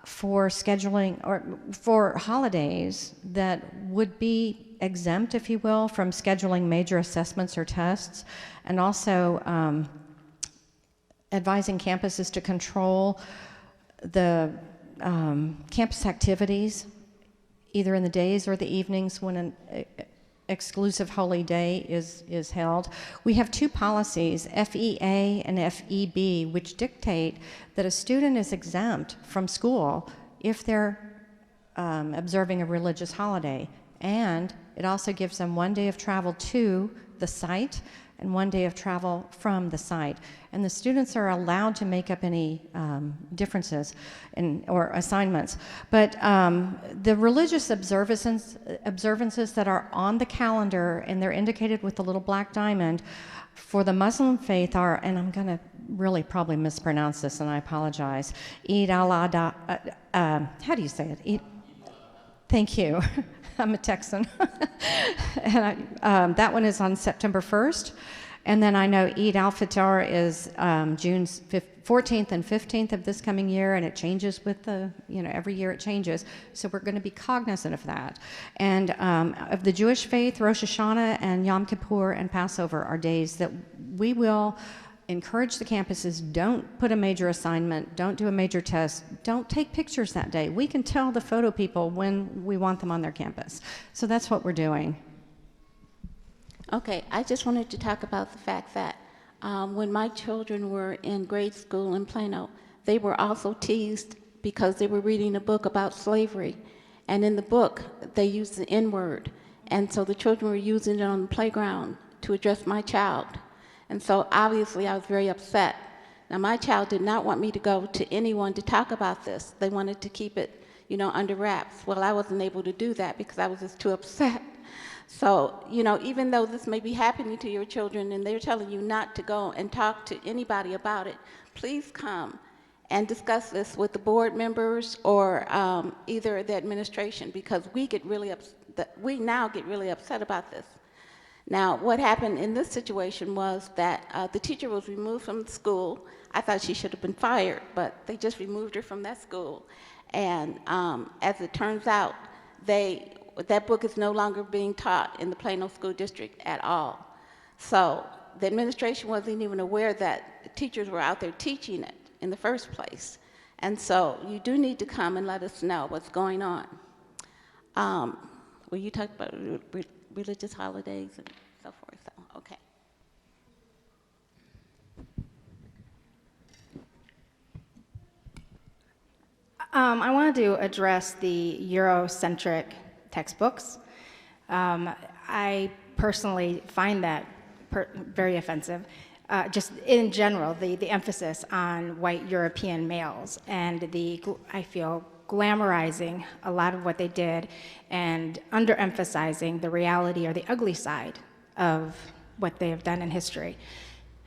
for scheduling or for holidays that would be exempt, if you will, from scheduling major assessments or tests, and also advising campuses to control the campus activities either in the days or the evenings when an exclusive holy day is held. We have two policies, FEA and FEB, which dictate that a student is exempt from school if they're observing a religious holiday. And it also gives them 1 day of travel to the site and 1 day of travel from the site. And the students are allowed to make up any differences or assignments. But the religious observances that are on the calendar, and they're indicated with the little black diamond, for the Muslim faith are, and I'm going to really probably mispronounce this, and I apologize, Eid al-Adha, how do you say it? Thank you. I'm a Texan. And that one is on September 1st. And then I know Eid al-Fitr is June 14th and 15th of this coming year, and it changes with every year it changes. So we're going to be cognizant of that. And of the Jewish faith, Rosh Hashanah and Yom Kippur and Passover are days that we will encourage the campuses, don't put a major assignment, don't do a major test, don't take pictures that day. We can tell the photo people when we want them on their campus. So that's what we're doing. Okay, I just wanted to talk about the fact that when my children were in grade school in Plano, they were also teased because they were reading a book about slavery. And in the book, they used the N-word. And so the children were using it on the playground to address my child. And so obviously I was very upset. Now my child did not want me to go to anyone to talk about this. They wanted to keep it, under wraps. Well, I wasn't able to do that because I was just too upset. So, even though this may be happening to your children and they're telling you not to go and talk to anybody about it, please come and discuss this with the board members or either the administration, because we now get really upset about this. Now, what happened in this situation was that the teacher was removed from the school. I thought she should have been fired, but they just removed her from that school. And as it turns out, that book is no longer being taught in the Plano School District at all. So the administration wasn't even aware that teachers were out there teaching it in the first place. And so you do need to come and let us know what's going on. Well, you talked about religious holidays and so forth, so, okay. I wanted to address the Eurocentric textbooks. I personally find that very offensive. Just in general, the emphasis on white European males and I feel, glamorizing a lot of what they did and underemphasizing the reality or the ugly side of what they have done in history.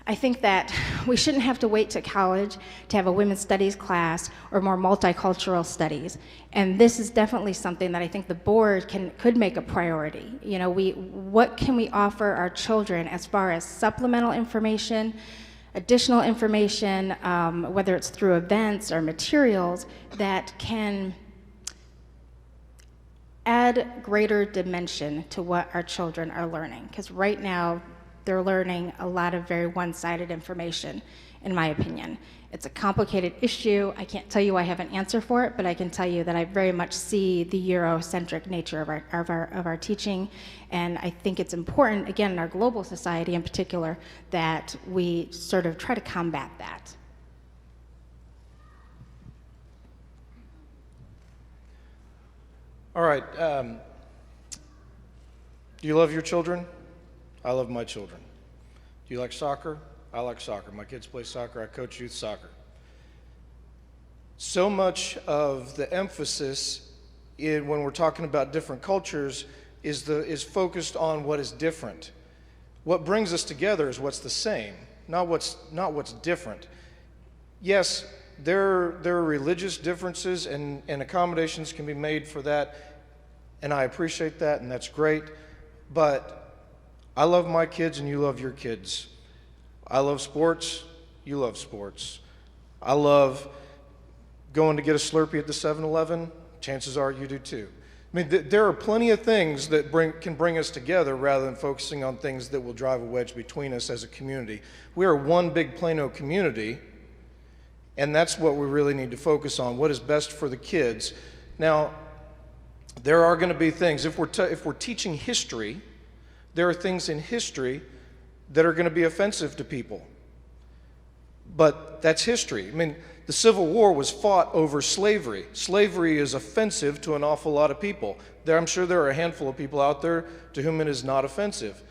I think that we shouldn't have to wait to college to have a women's studies class or more multicultural studies. And this is definitely something that I think the board could make a priority. What can we offer our children as far as supplemental information, additional information, whether it's through events or materials that can add greater dimension to what our children are learning. Because right now, they're learning a lot of very one-sided information, in my opinion. It's a complicated issue. I can't tell you I have an answer for it, but I can tell you that I very much see the Eurocentric nature of our teaching, and I think it's important, again, in our global society in particular, that we sort of try to combat that. All right. Do you love your children? I love my children. Do you like soccer? I like soccer. My kids play soccer. I coach youth soccer. So much of the emphasis when we're talking about different cultures is focused on what is different. What brings us together is what's the same, not what's different. Yes, there are religious differences, and accommodations can be made for that, and I appreciate that, and that's great. But I love my kids, and you love your kids. I love sports, you love sports. I love going to get a Slurpee at the 7-Eleven. Chances are you do too. I mean, there are plenty of things that can bring us together rather than focusing on things that will drive a wedge between us as a community. We are one big Plano community, and that's what we really need to focus on, what is best for the kids. Now, there are going to be things, if we're teaching history, there are things in history that are going to be offensive to people. But that's history. I mean, the Civil War was fought over slavery. Slavery is offensive to an awful lot of people. I'm sure there are a handful of people out there to whom it is not offensive.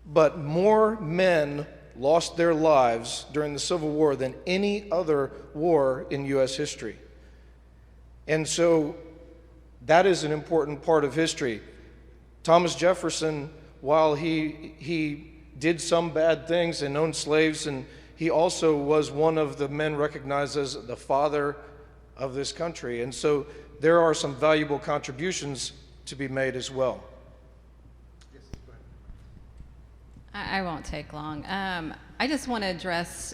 But more men lost their lives during the Civil War than any other war in U.S. history. And so that is an important part of history. Thomas Jefferson, while he did some bad things and owned slaves, and he also was one of the men recognized as the father of this country. And so there are some valuable contributions to be made as well. I won't take long. I just want to address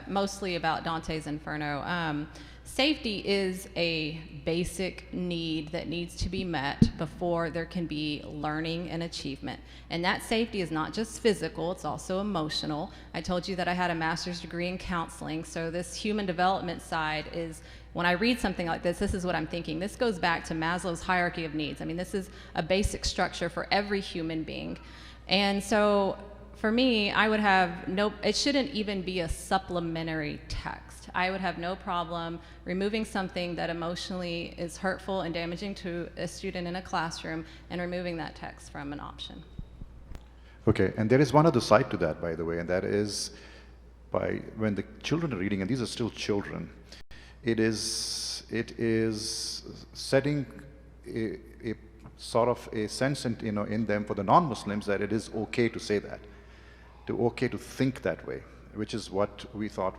mostly about Dante's Inferno. Safety is a basic need that needs to be met before there can be learning and achievement. And that safety is not just physical, it's also emotional. I told you that I had a master's degree in counseling, so this human development side is, when I read something like this is what I'm thinking. This goes back to Maslow's hierarchy of needs. I mean, this is a basic structure for every human being. And so for me, I would have it shouldn't even be a supplementary text. I would have no problem removing something that emotionally is hurtful and damaging to a student in a classroom and removing that text from an option. Okay, and there is one other side to that, by the way, and that is when the children are reading, and these are still children, it is setting a sort of a sense in them for the non-Muslims that it is okay to say that, okay to think that way, which is what we thought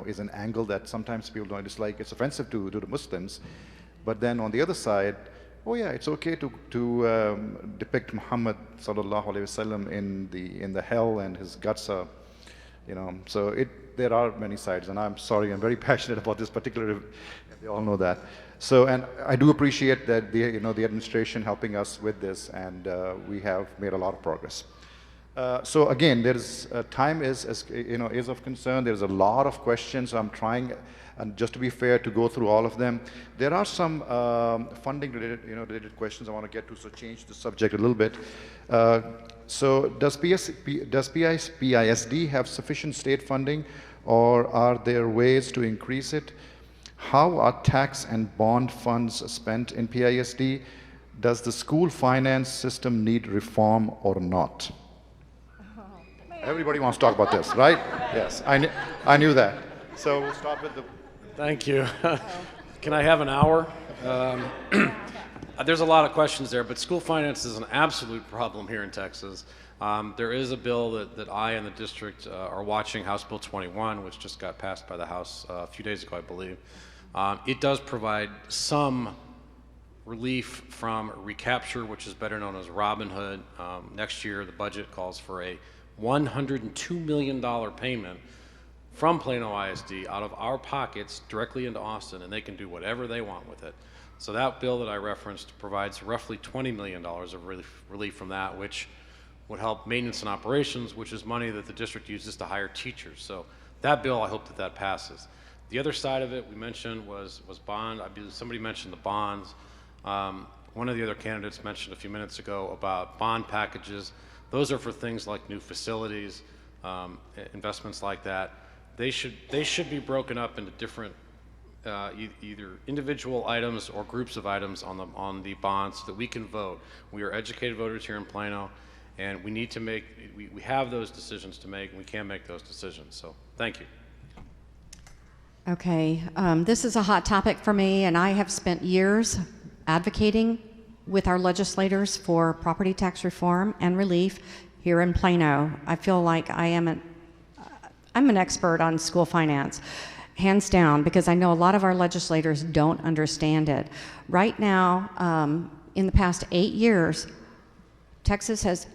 is an angle that sometimes people don't dislike. It's offensive to the Muslims, but then on the other side, oh yeah, it's okay to depict Muhammad sallallahu alaihi wasallam in the hell and his guts are, so there are many sides, and I'm sorry, I'm very passionate about this particular. They all know that. So, and I do appreciate that the administration helping us with this, and we have made a lot of progress. So again, there is time is of concern. There's a lot of questions. I'm trying, and just to be fair, to go through all of them. There are some funding related questions I want to get to. So change the subject a little bit. So does PISD have sufficient state funding, or are there ways to increase it? How are tax and bond funds spent in PISD? Does the school finance system need reform or not? Everybody wants to talk about this, right? Yes, I knew that. So we'll start with the... Thank you. Can I have an hour? There's a lot of questions there, but school finance is an absolute problem here in Texas. There is a bill that I and the district are watching, House Bill 21, which just got passed by the House a few days ago, I believe. It does provide some relief from recapture, which is better known as Robin Hood. Next year, the budget calls for a $102 million payment from Plano ISD out of our pockets directly into Austin, and they can do whatever they want with it. So that bill that I referenced provides roughly $20 million of relief from that, which would help maintenance and operations, which is money that the district uses to hire teachers. So that bill, I hope that that passes. The other side of it we mentioned was bond. I believe somebody mentioned the bonds. One of the other candidates mentioned a few minutes ago about bond packages. Those are for things like new facilities, investments like that. They should be broken up into different either individual items or groups of items on the bonds so that we can vote. We are educated voters here in Plano, and we need to make, we have those decisions to make, and we can make those decisions. So thank you. Okay, this is a hot topic for me, and I have spent years advocating with our legislators for property tax reform and relief here in Plano. I feel like I'm an expert on school finance, hands down, because I know a lot of our legislators don't understand it. Right now, in the past 8 years, Texas has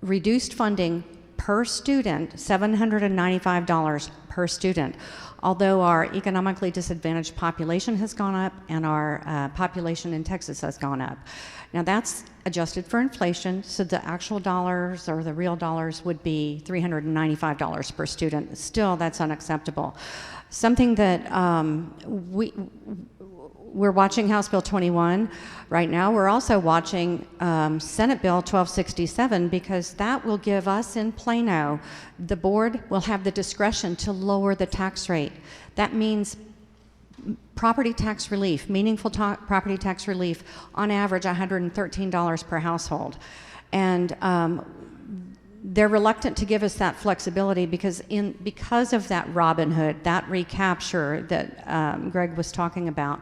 reduced funding per student, $795 per student, although our economically disadvantaged population has gone up and our population in Texas has gone up. Now that's adjusted for inflation, so the actual dollars or the real dollars would be $395 per student. Still, that's unacceptable. Something that we're watching House Bill 21 right now. We're also watching Senate Bill 1267 because that will give us in Plano, the board will have the discretion to lower the tax rate. That means property tax relief, meaningful property tax relief, on average $113 per household. And they're reluctant to give us that flexibility because of that Robin Hood, that recapture that Greg was talking about,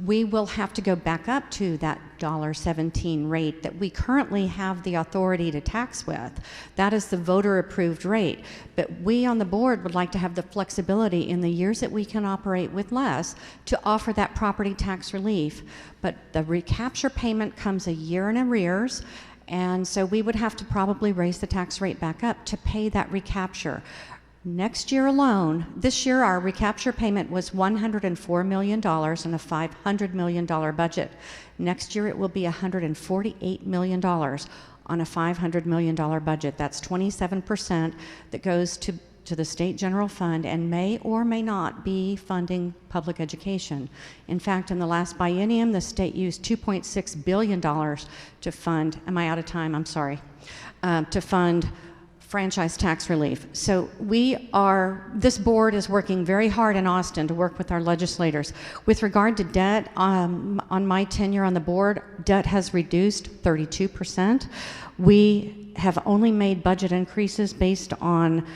we will have to go back up to that $1.17 rate that we currently have the authority to tax with. That is the voter-approved rate. But we on the board would like to have the flexibility in the years that we can operate with less to offer that property tax relief. But the recapture payment comes a year in arrears, and so we would have to probably raise the tax rate back up to pay that recapture. Next year alone, this year our recapture payment was $104 million in a $500 million budget. Next year it will be $148 million on a $500 million budget. That's 27% that goes to the state general fund and may or may not be funding public education. In fact, in the last biennium, the state used $2.6 billion to fund, am I out of time? I'm sorry, to fund franchise tax relief. So this board is working very hard in Austin to work with our legislators. With regard to debt, on my tenure on the board, debt has reduced 32%. We have only made budget increases based on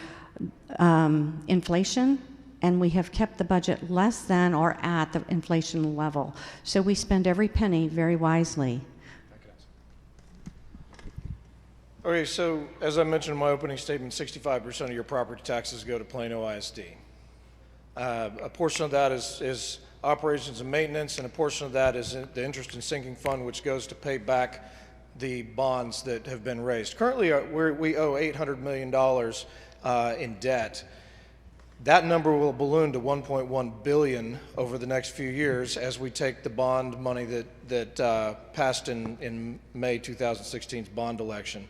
inflation, and we have kept the budget less than or at the inflation level. So we spend every penny very wisely. Okay, so as I mentioned in my opening statement, 65% of your property taxes go to Plano ISD. A portion of that is operations and maintenance, and a portion of that is the interest and sinking fund, which goes to pay back the bonds that have been raised. Currently, we owe $800 million in debt. That number will balloon to $1.1 billion over the next few years as we take the bond money that passed in May 2016's bond election.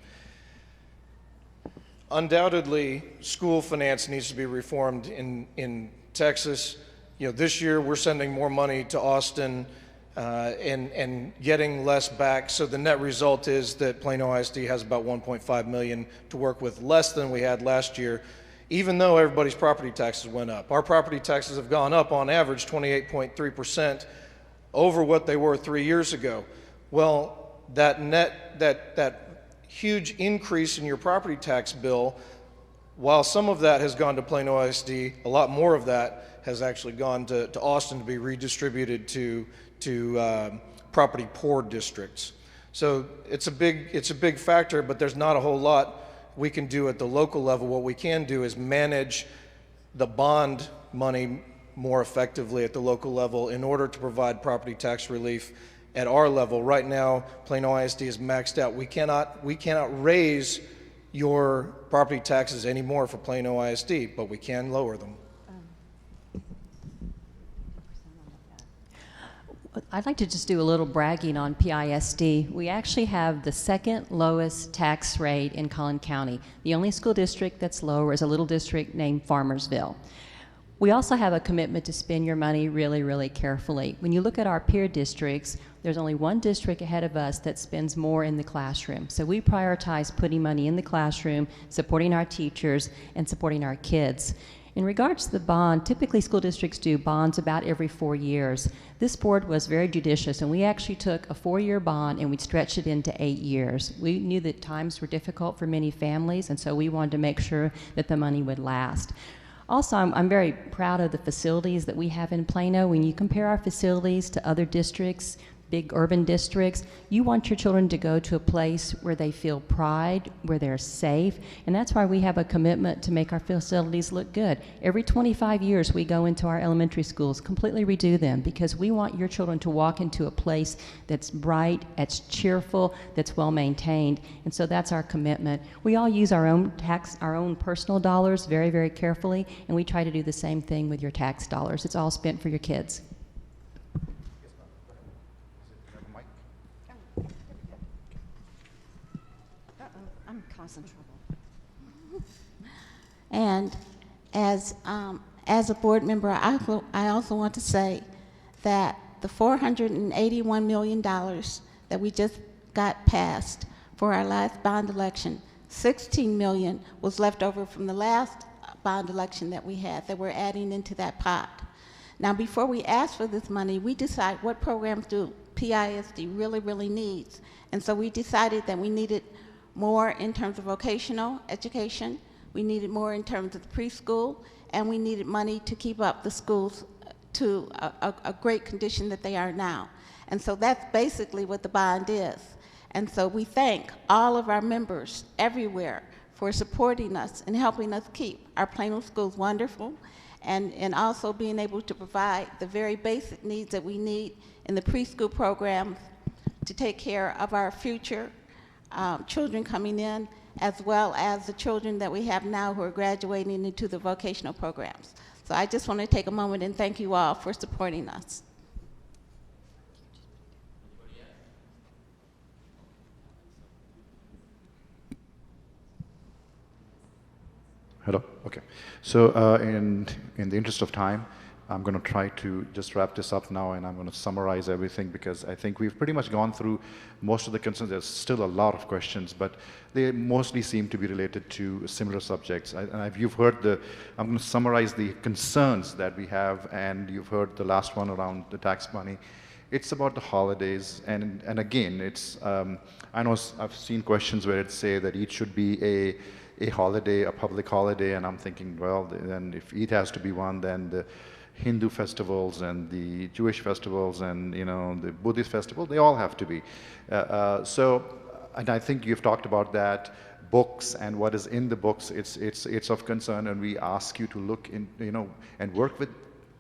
Undoubtedly, school finance needs to be reformed in Texas. You know, this year we're sending more money to Austin and getting less back. So the net result is that Plano ISD has about $1.5 million to work with, less than we had last year, even though everybody's property taxes went up. Our property taxes have gone up on average 28.3% over what they were 3 years ago. Well, that huge increase in your property tax bill, while some of that has gone to Plano ISD, a lot more of that has actually gone to Austin to be redistributed to property poor districts. So it's a big factor, but there's not a whole lot we can do at the local level. What we can do is manage the bond money more effectively at the local level in order to provide property tax relief at our level. Right now, Plano ISD is maxed out. We cannot raise your property taxes anymore for Plano ISD, but we can lower them. I'd like to just do a little bragging on PISD. We actually have the second lowest tax rate in Collin County. The only school district that's lower is a little district named Farmersville. We also have a commitment to spend your money really, really carefully. When you look at our peer districts, there's only one district ahead of us that spends more in the classroom. So we prioritize putting money in the classroom, supporting our teachers, and supporting our kids. In regards to the bond, typically school districts do bonds about every 4 years. This board was very judicious, and we actually took a 4-year bond and we stretched it into 8 years. We knew that times were difficult for many families, and so we wanted to make sure that the money would last. Also, I'm very proud of the facilities that we have in Plano. When you compare our facilities to other districts, big urban districts, you want your children to go to a place where they feel pride, where they're safe, and that's why we have a commitment to make our facilities look good. Every 25 years we go into our elementary schools, completely redo them, because we want your children to walk into a place that's bright, that's cheerful, that's well maintained, and so that's our commitment. We all use our own personal dollars very, very carefully, and we try to do the same thing with your tax dollars. It's all spent for your kids. I'm causing trouble. And as a board member, I also want to say that the $481 million that we just got passed for our last bond election, $16 million was left over from the last bond election that we had that we're adding into that pot. Now, before we ask for this money, we decide what programs do PISD really, really needs. And so we decided that we needed more in terms of vocational education, we needed more in terms of the preschool, and we needed money to keep up the schools to a great condition that they are now. And so that's basically what the bond is. And so we thank all of our members everywhere for supporting us and helping us keep our Plano schools wonderful, and also being able to provide the very basic needs that we need in the preschool programs to take care of our future children coming in, as well as the children that we have now who are graduating into the vocational programs. So I just want to take a moment and thank you all for supporting us. Hello? Okay. So in the interest of time, I'm going to try to just wrap this up now, and I'm going to summarize everything, because I think we've pretty much gone through most of the concerns. There's still a lot of questions, but they mostly seem to be related to similar subjects. You've heard I'm going to summarize the concerns that we have, and you've heard the last one around the tax money. It's about the holidays, and again, it's, I know I've seen questions where it say that each should be a holiday, a public holiday, and I'm thinking, well, then if Eid has to be one, then the Hindu festivals and the Jewish festivals and the Buddhist festival, they all have to be. And I think you've talked about that, books and what is in the books. It's of concern, and we ask you to look in, and work with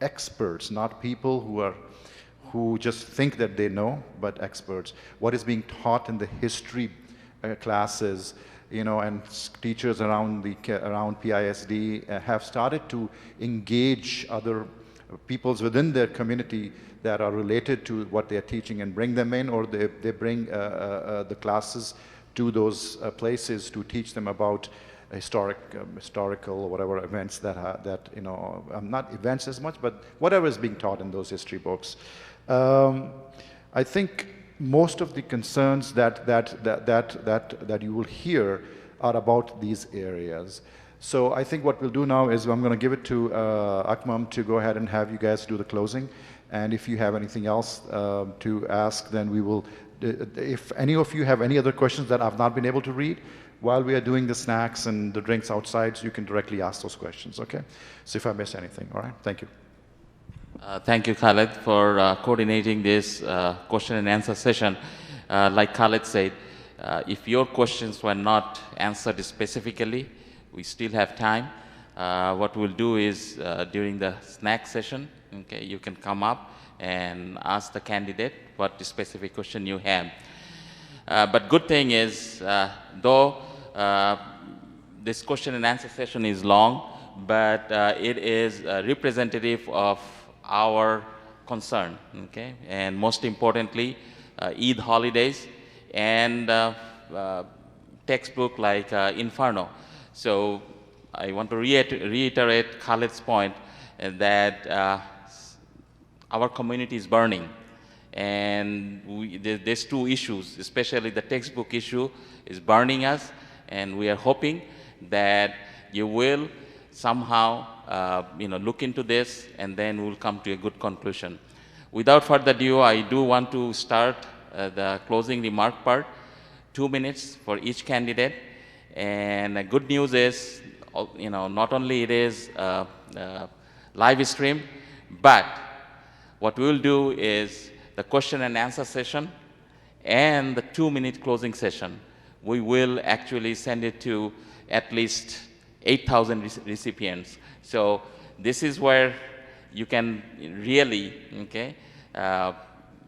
experts, not people who just think that they know, but experts. What is being taught in the history classes, and teachers around PISD have started to engage other peoples within their community that are related to what they are teaching and bring them in, or they bring the classes to those places to teach them about historical or whatever events that not events as much, but whatever is being taught in those history books. I think most of the concerns that you will hear are about these areas. So I think what we'll do now is I'm going to give it to Akmam to go ahead and have you guys do the closing. And if you have anything else to ask, then we will, if any of you have any other questions that I've not been able to read, while we are doing the snacks and the drinks outside, so you can directly ask those questions, okay? So if I miss anything, all right? Thank you. Thank you, Khaled, for coordinating this question and answer session. Like Khaled said, if your questions were not answered specifically, we still have time. What we'll do is during the snack session, okay, you can come up and ask the candidate what the specific question you have. But good thing is, though this question and answer session is long, but it is representative of our concern, okay? And most importantly, Eid holidays and textbook like Inferno. So I want to reiterate Khalid's point that our community is burning. And there's two issues, especially the textbook issue is burning us, and we are hoping that you will somehow look into this, and then we'll come to a good conclusion. Without further ado, I do want to start the closing remark part, 2 minutes for each candidate. And the good news is, not only it is live stream, but what we'll do is the question and answer session and the 2-minute closing session. We will actually send it to at least 8,000 recipients. So this is where you can really, okay,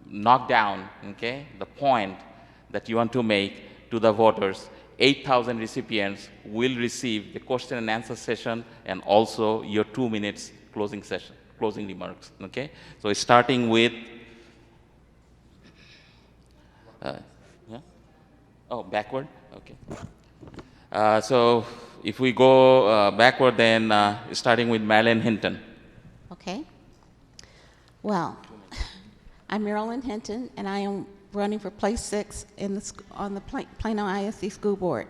knock down, okay, the point that you want to make to the voters. 8,000 recipients will receive the question and answer session and also your 2 minutes closing session, closing remarks, okay? So starting with, yeah? Oh, backward, okay. So if we go backward, then starting with Marilyn Hinton. Okay. Well, I'm Marilyn Hinton, and I am running for place 6 on the Plano ISD School Board.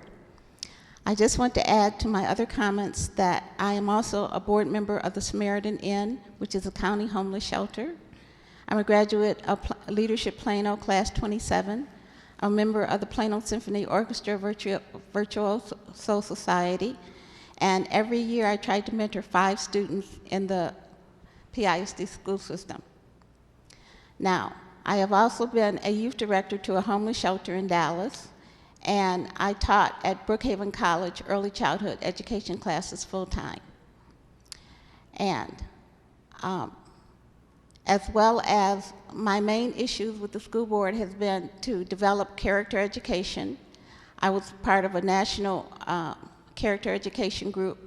I just want to add to my other comments that I am also a board member of the Samaritan Inn, which is a county homeless shelter. I'm a graduate of Leadership Plano, Class 27. I'm a member of the Plano Symphony Orchestra Virtuoso Society, and every year I try to mentor 5 students in the PISD school system. Now, I have also been a youth director to a homeless shelter in Dallas, and I taught at Brookhaven College early childhood education classes full-time. And as well as my main issues with the school board has been to develop character education. I was part of a national character education group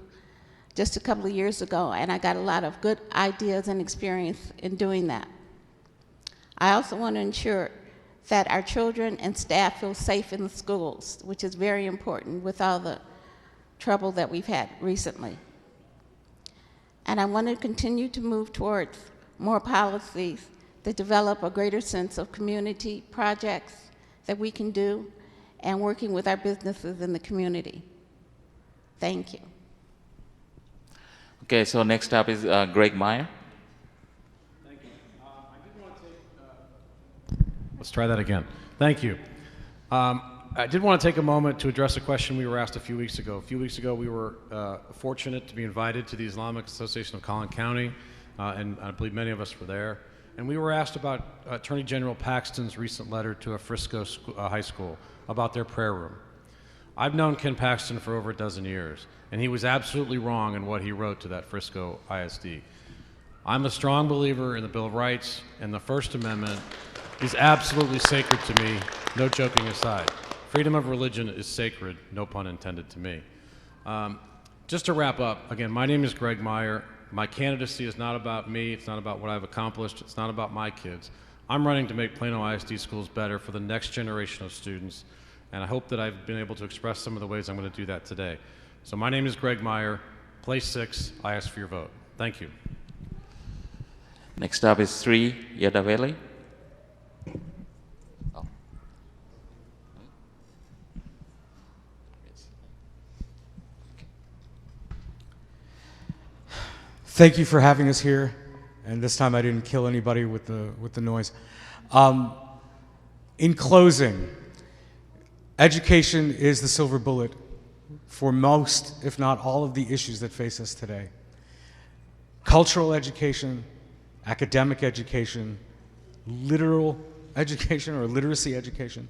just a couple of years ago, and I got a lot of good ideas and experience in doing that. I also want to ensure that our children and staff feel safe in the schools, which is very important with all the trouble that we've had recently. And I want to continue to move towards more policies that develop a greater sense of community projects that we can do and working with our businesses in the community. Thank you. Okay, so next up is Greg Meyer. Thank you. I did want to take, let's try that again. Thank you. I did want to take a moment to address a question we were asked a few weeks ago. A few weeks ago, we were fortunate to be invited to the Islamic Association of Collin County, and I believe many of us were there. And we were asked about Attorney General Paxton's recent letter to a Frisco high school about their prayer room. I've known Ken Paxton for over a dozen years, and he was absolutely wrong in what he wrote to that Frisco ISD. I'm a strong believer in the Bill of Rights, and the First Amendment is absolutely sacred to me, no joking aside. Freedom of religion is sacred, no pun intended to me. Just to wrap up, again, my name is Greg Meyer. My candidacy is not about me, it's not about what I've accomplished, it's not about my kids. I'm running to make Plano ISD schools better for the next generation of students, and I hope that I've been able to express some of the ways I'm going to do that today. So my name is Greg Meyer, place 6, I ask for your vote. Thank you. Next up is Sri Yadaveli. Oh. Thank you for having us here, and this time I didn't kill anybody with the noise. In closing, education is the silver bullet for most, if not all, of the issues that face us today. Cultural education, academic education, literal education or literacy education,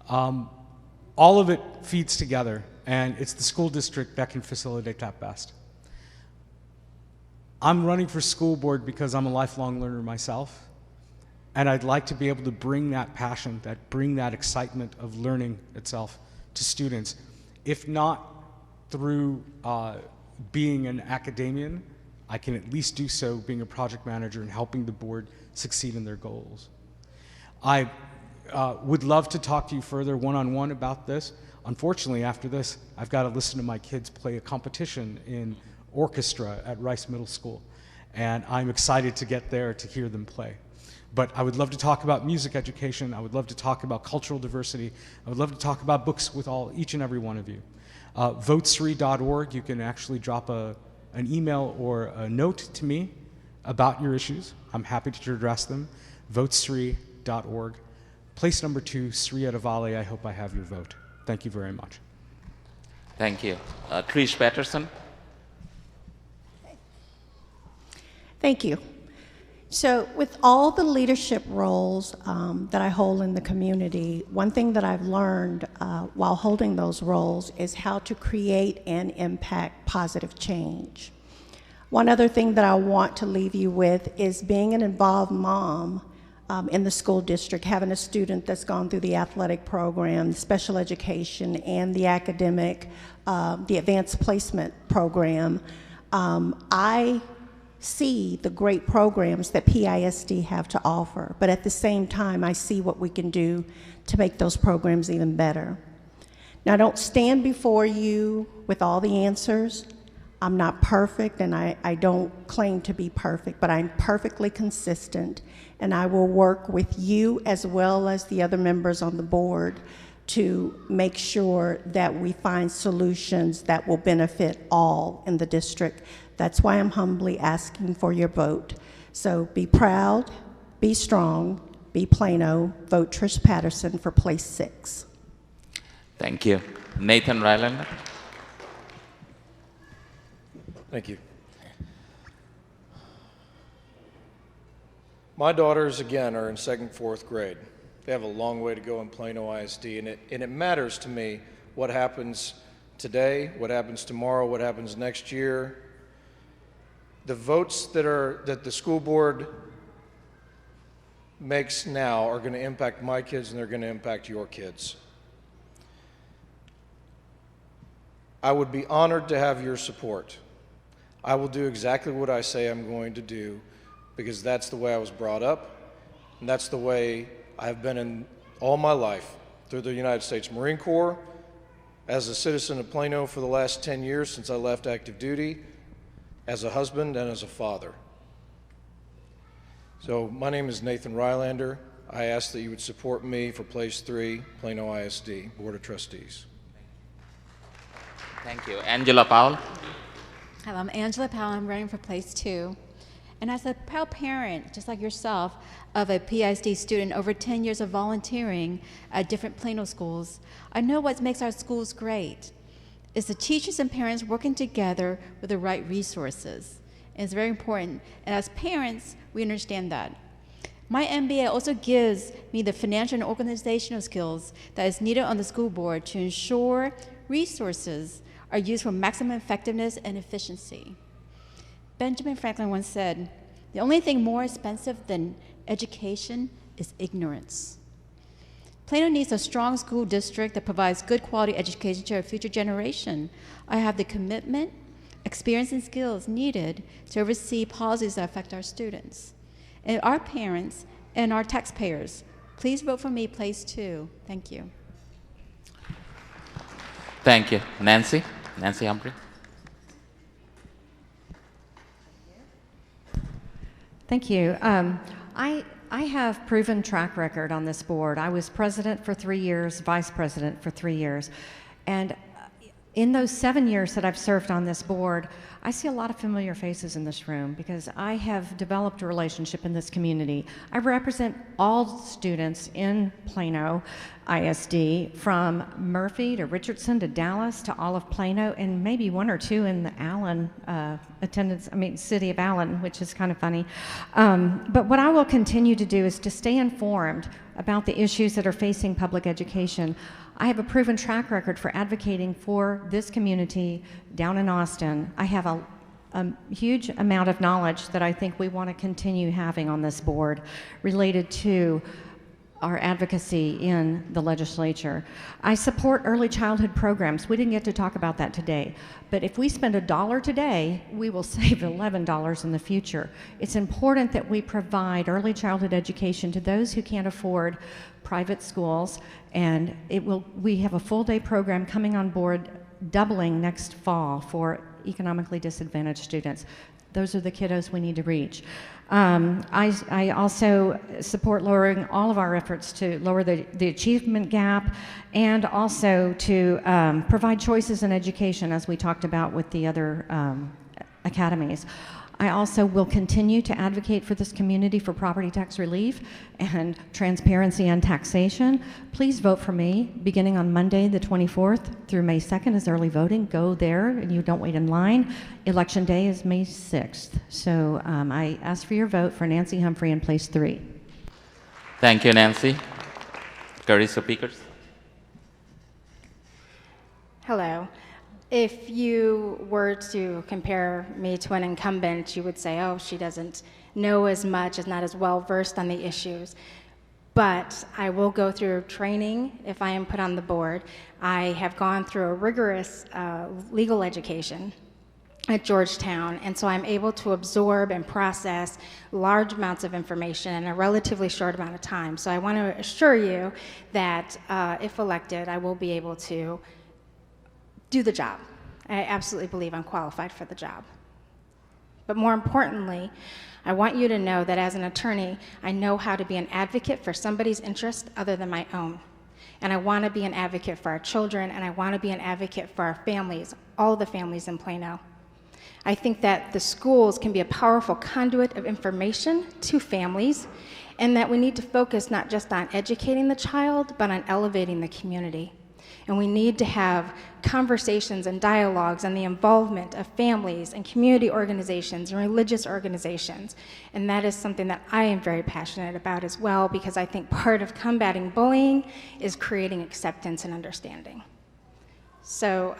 all of it feeds together, and it's the school district that can facilitate that best. I'm running for school board because I'm a lifelong learner myself, and I'd like to be able to bring that passion, bring that excitement of learning itself to students, if not through being an academician, I can at least do so being a project manager and helping the board succeed in their goals. I would love to talk to you further one-on-one about this. Unfortunately, after this, I've got to listen to my kids play a competition in orchestra at Rice Middle School, and I'm excited to get there to hear them play. But I would love to talk about music education. I would love to talk about cultural diversity. I would love to talk about books with each and every one of you. Votesri.org, you can actually drop an email or a note to me about your issues. I'm happy to address them. Votesri.org. Place number 2, Sri Adavale. I hope I have your vote. Thank you very much. Thank you. Trish Patterson. Thank you. So with all the leadership roles that I hold in the community, one thing that I've learned while holding those roles is how to create and impact positive change. One other thing that I want to leave you with is being an involved mom in the school district, having a student that's gone through the athletic program, special education, and the academic, the advanced placement program. I see the great programs that PISD have to offer, but at the same time, I see what we can do to make those programs even better. Now, I don't stand before you with all the answers. I'm not perfect, and I don't claim to be perfect, but I'm perfectly consistent, and I will work with you as well as the other members on the board to make sure that we find solutions that will benefit all in the district. That's why I'm humbly asking for your vote. So be proud, be strong, be Plano, vote Trish Patterson for place 6. Thank you. Nathan Rylander. Thank you. My daughters, again, are in 2nd, 4th grade. They have a long way to go in Plano ISD, and it matters to me what happens today, what happens tomorrow, what happens next year. The votes that the school board makes now are going to impact my kids, and they're going to impact your kids. I would be honored to have your support. I will do exactly what I say I'm going to do, because that's the way I was brought up, and that's the way I've been in all my life, through the United States Marine Corps, as a citizen of Plano for the last 10 years since I left active duty, as a husband and as a father. So my name is Nathan Rylander. I ask that you would support me for place 3, Plano ISD, Board of Trustees. Thank you. Angela Powell. Hello, I'm Angela Powell. I'm running for place 2. And as a proud parent, just like yourself, of a PISD student, over 10 years of volunteering at different Plano schools, I know what makes our schools great. It's the teachers and parents working together with the right resources. And it's very important. And as parents, we understand that. My MBA also gives me the financial and organizational skills that is needed on the school board to ensure resources are used for maximum effectiveness and efficiency. Benjamin Franklin once said, "The only thing more expensive than education is ignorance." Plano needs a strong school district that provides good quality education to our future generation. I have the commitment, experience, and skills needed to oversee policies that affect our students. And our parents and our taxpayers, please vote for me, place 2. Thank you. Thank you. Nancy Humphrey. Thank you. I have proven track record on this board. I was president for 3 years, vice president for 3 years. And in those 7 years that I've served on this board, I see a lot of familiar faces in this room because I have developed a relationship in this community. I represent all students in Plano ISD, from Murphy to Richardson to Dallas to all of Plano, and maybe 1 or 2 in the Allen city of Allen, which is kind of funny. But what I will continue to do is to stay informed about the issues that are facing public education. I have a proven track record for advocating for this community down in Austin. I have a huge amount of knowledge that I think we want to continue having on this board related to our advocacy in the legislature. I support early childhood programs. We didn't get to talk about that today, but if we spend $1 today, we will save $11 in the future. It's important that we provide early childhood education to those who can't afford private schools, and we have a full-day program coming on board, doubling next fall for economically disadvantaged students. Those are the kiddos we need to reach. I also support lowering all of our efforts to lower the achievement gap, and also to provide choices in education, as we talked about with the other academies. I also will continue to advocate for this community for property tax relief and transparency on taxation. Please vote for me beginning on Monday the 24th through May 2nd is early voting. Go there and you don't wait in line. Election day is May 6th. So I ask for your vote for Nancy Humphrey in place 3. Thank you, Nancy. Carissa Pickers. Hello. If you were to compare me to an incumbent, you would say, oh, she doesn't know as much, is not as well versed on the issues. But I will go through training if I am put on the board. I have gone through a rigorous legal education at Georgetown, and so I'm able to absorb and process large amounts of information in a relatively short amount of time. So I want to assure you that if elected, I will be able to do the job. I absolutely believe I'm qualified for the job. But more importantly, I want you to know that as an attorney, I know how to be an advocate for somebody's interest other than my own. And I want to be an advocate for our children, and I want to be an advocate for our families, all the families in Plano. I think that the schools can be a powerful conduit of information to families, and that we need to focus not just on educating the child, but on elevating the community. And we need to have conversations and dialogues on the involvement of families and community organizations and religious organizations. And that is something that I am very passionate about as well, because I think part of combating bullying is creating acceptance and understanding. So,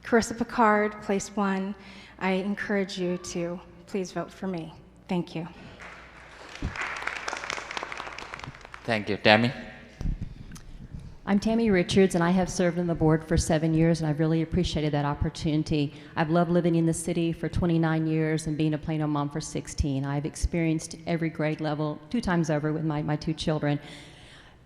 Carissa Picard, place 1, I encourage you to please vote for me. Thank you. Thank you. Tammy? I'm Tammy Richards, and I have served on the board for 7 years, and I've really appreciated that opportunity. I've loved living in the city for 29 years and being a Plano mom for 16. I've experienced every grade level 2 times over with my 2 children.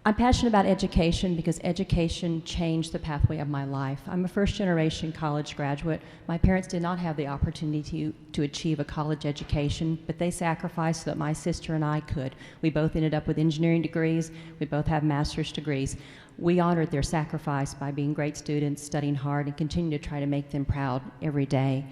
I'm passionate about education because education changed the pathway of my life. I'm a first-generation college graduate. My parents did not have the opportunity to achieve a college education, but they sacrificed so that my sister and I could. We both ended up with engineering degrees. We both have master's degrees. We honored their sacrifice by being great students, studying hard, and continue to try to make them proud every day.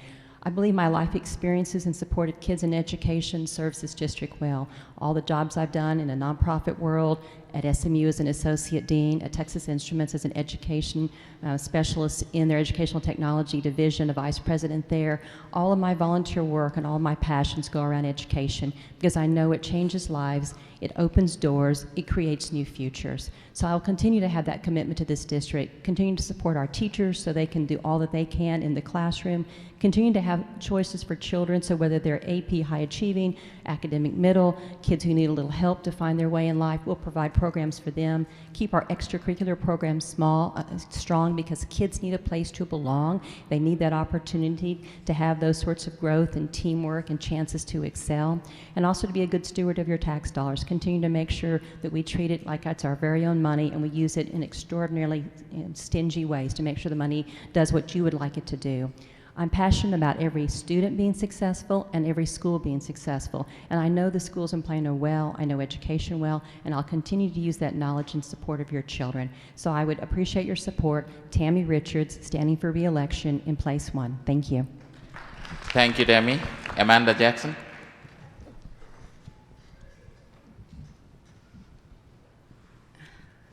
I believe my life experiences in support of kids in education serves this district well. All the jobs I've done in a nonprofit world, at SMU as an associate dean, at Texas Instruments as an education specialist in their educational technology division, a vice president there. All of my volunteer work and all of my passions go around education because I know it changes lives, it opens doors, it creates new futures. So I'll continue to have that commitment to this district, continue to support our teachers so they can do all that they can in the classroom, continue to have choices for children, so whether they're AP high achieving, academic middle, kids who need a little help to find their way in life, we'll provide programs for them, keep our extracurricular programs strong because kids need a place to belong. They need that opportunity to have those sorts of growth and teamwork and chances to excel, and also to be a good steward of your tax dollars. Continue to make sure that we treat it like it's our very own money and we use it in extraordinarily stingy ways to make sure the money does what you would like it to do. I'm passionate about every student being successful and every school being successful. And I know the schools in Plano well, I know education well, and I'll continue to use that knowledge in support of your children. So I would appreciate your support. Tammy Richards, standing for re-election in place 1. Thank you. Thank you, Tammy. Amanda Jackson.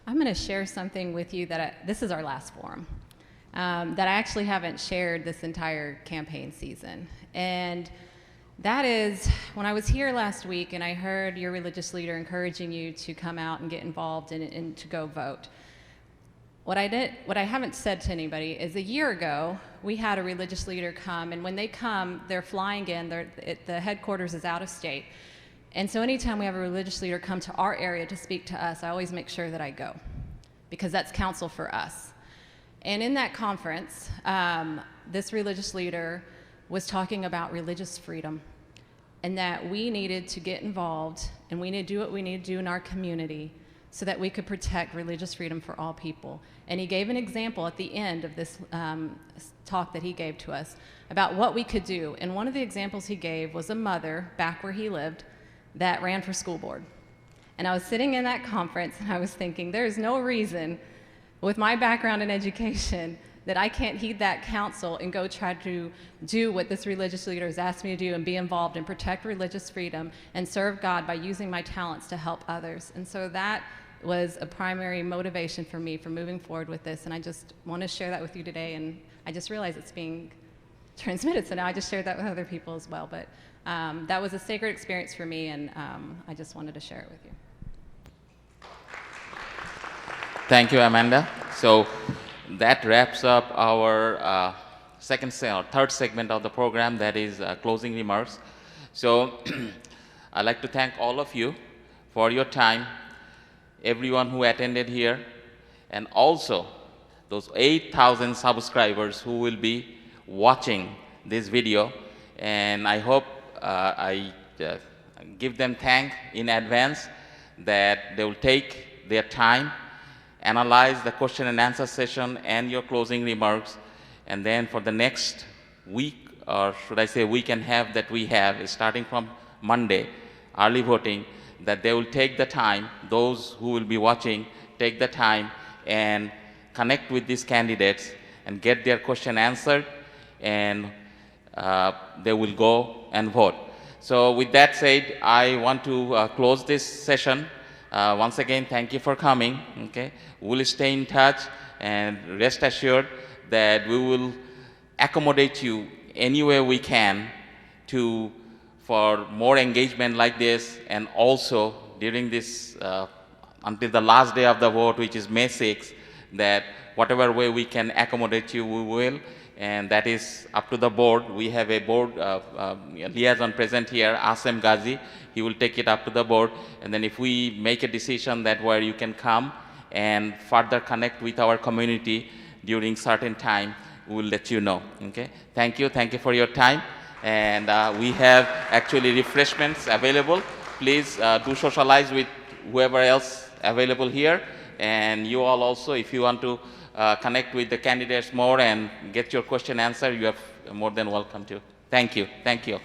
I'm going to share something with you that this is our last forum. That I actually haven't shared this entire campaign season. And that is, when I was here last week and I heard your religious leader encouraging you to come out and get involved and to go vote. What I haven't said to anybody is a year ago, we had a religious leader come, and when they come, they're flying in, the headquarters is out of state. And so anytime we have a religious leader come to our area to speak to us, I always make sure that I go, because that's counsel for us. And in that conference, this religious leader was talking about religious freedom, and that we needed to get involved and we need to do what we need to do in our community so that we could protect religious freedom for all people. And he gave an example at the end of this talk that he gave to us about what we could do. And one of the examples he gave was a mother back where he lived that ran for school board. And I was sitting in that conference and I was thinking, there is no reason with my background in education that I can't heed that counsel and go try to do what this religious leader has asked me to do and be involved and protect religious freedom and serve God by using my talents to help others. And so that was a primary motivation for me for moving forward with this. And I just want to share that with you today. And I just realized it's being transmitted, so now I just shared that with other people as well. But that was a sacred experience for me, and I just wanted to share it with you. Thank you, Amanda. So that wraps up our third segment of the program, that is closing remarks. So I'd like to thank all of you for your time, everyone who attended here, and also those 8,000 subscribers who will be watching this video. And I hope I give them thanks in advance that they will take their time, analyze the question and answer session and your closing remarks, and then for the next week, or should I say week and a half that we have, starting from Monday, early voting, that they will take the time, those who will be watching, take the time and connect with these candidates and get their question answered, and they will go and vote. So with that said, I want to close this session. Once again, thank you for coming. Okay, we'll stay in touch, and rest assured that we will accommodate you any way we can for more engagement like this, and also during this until the last day of the vote, which is May 6th, that whatever way we can accommodate you, we will. And that is up to the board. We have a board liaison present here, Asem Ghazi. He will take it up to the board. And then if we make a decision that where you can come and further connect with our community during certain time, we will let you know. Okay? Thank you. Thank you for your time. And we have actually refreshments available. Please do socialize with whoever else available here. And you all also, if you want to connect with the candidates more and get your question answered, you are more than welcome to. Thank you. Thank you.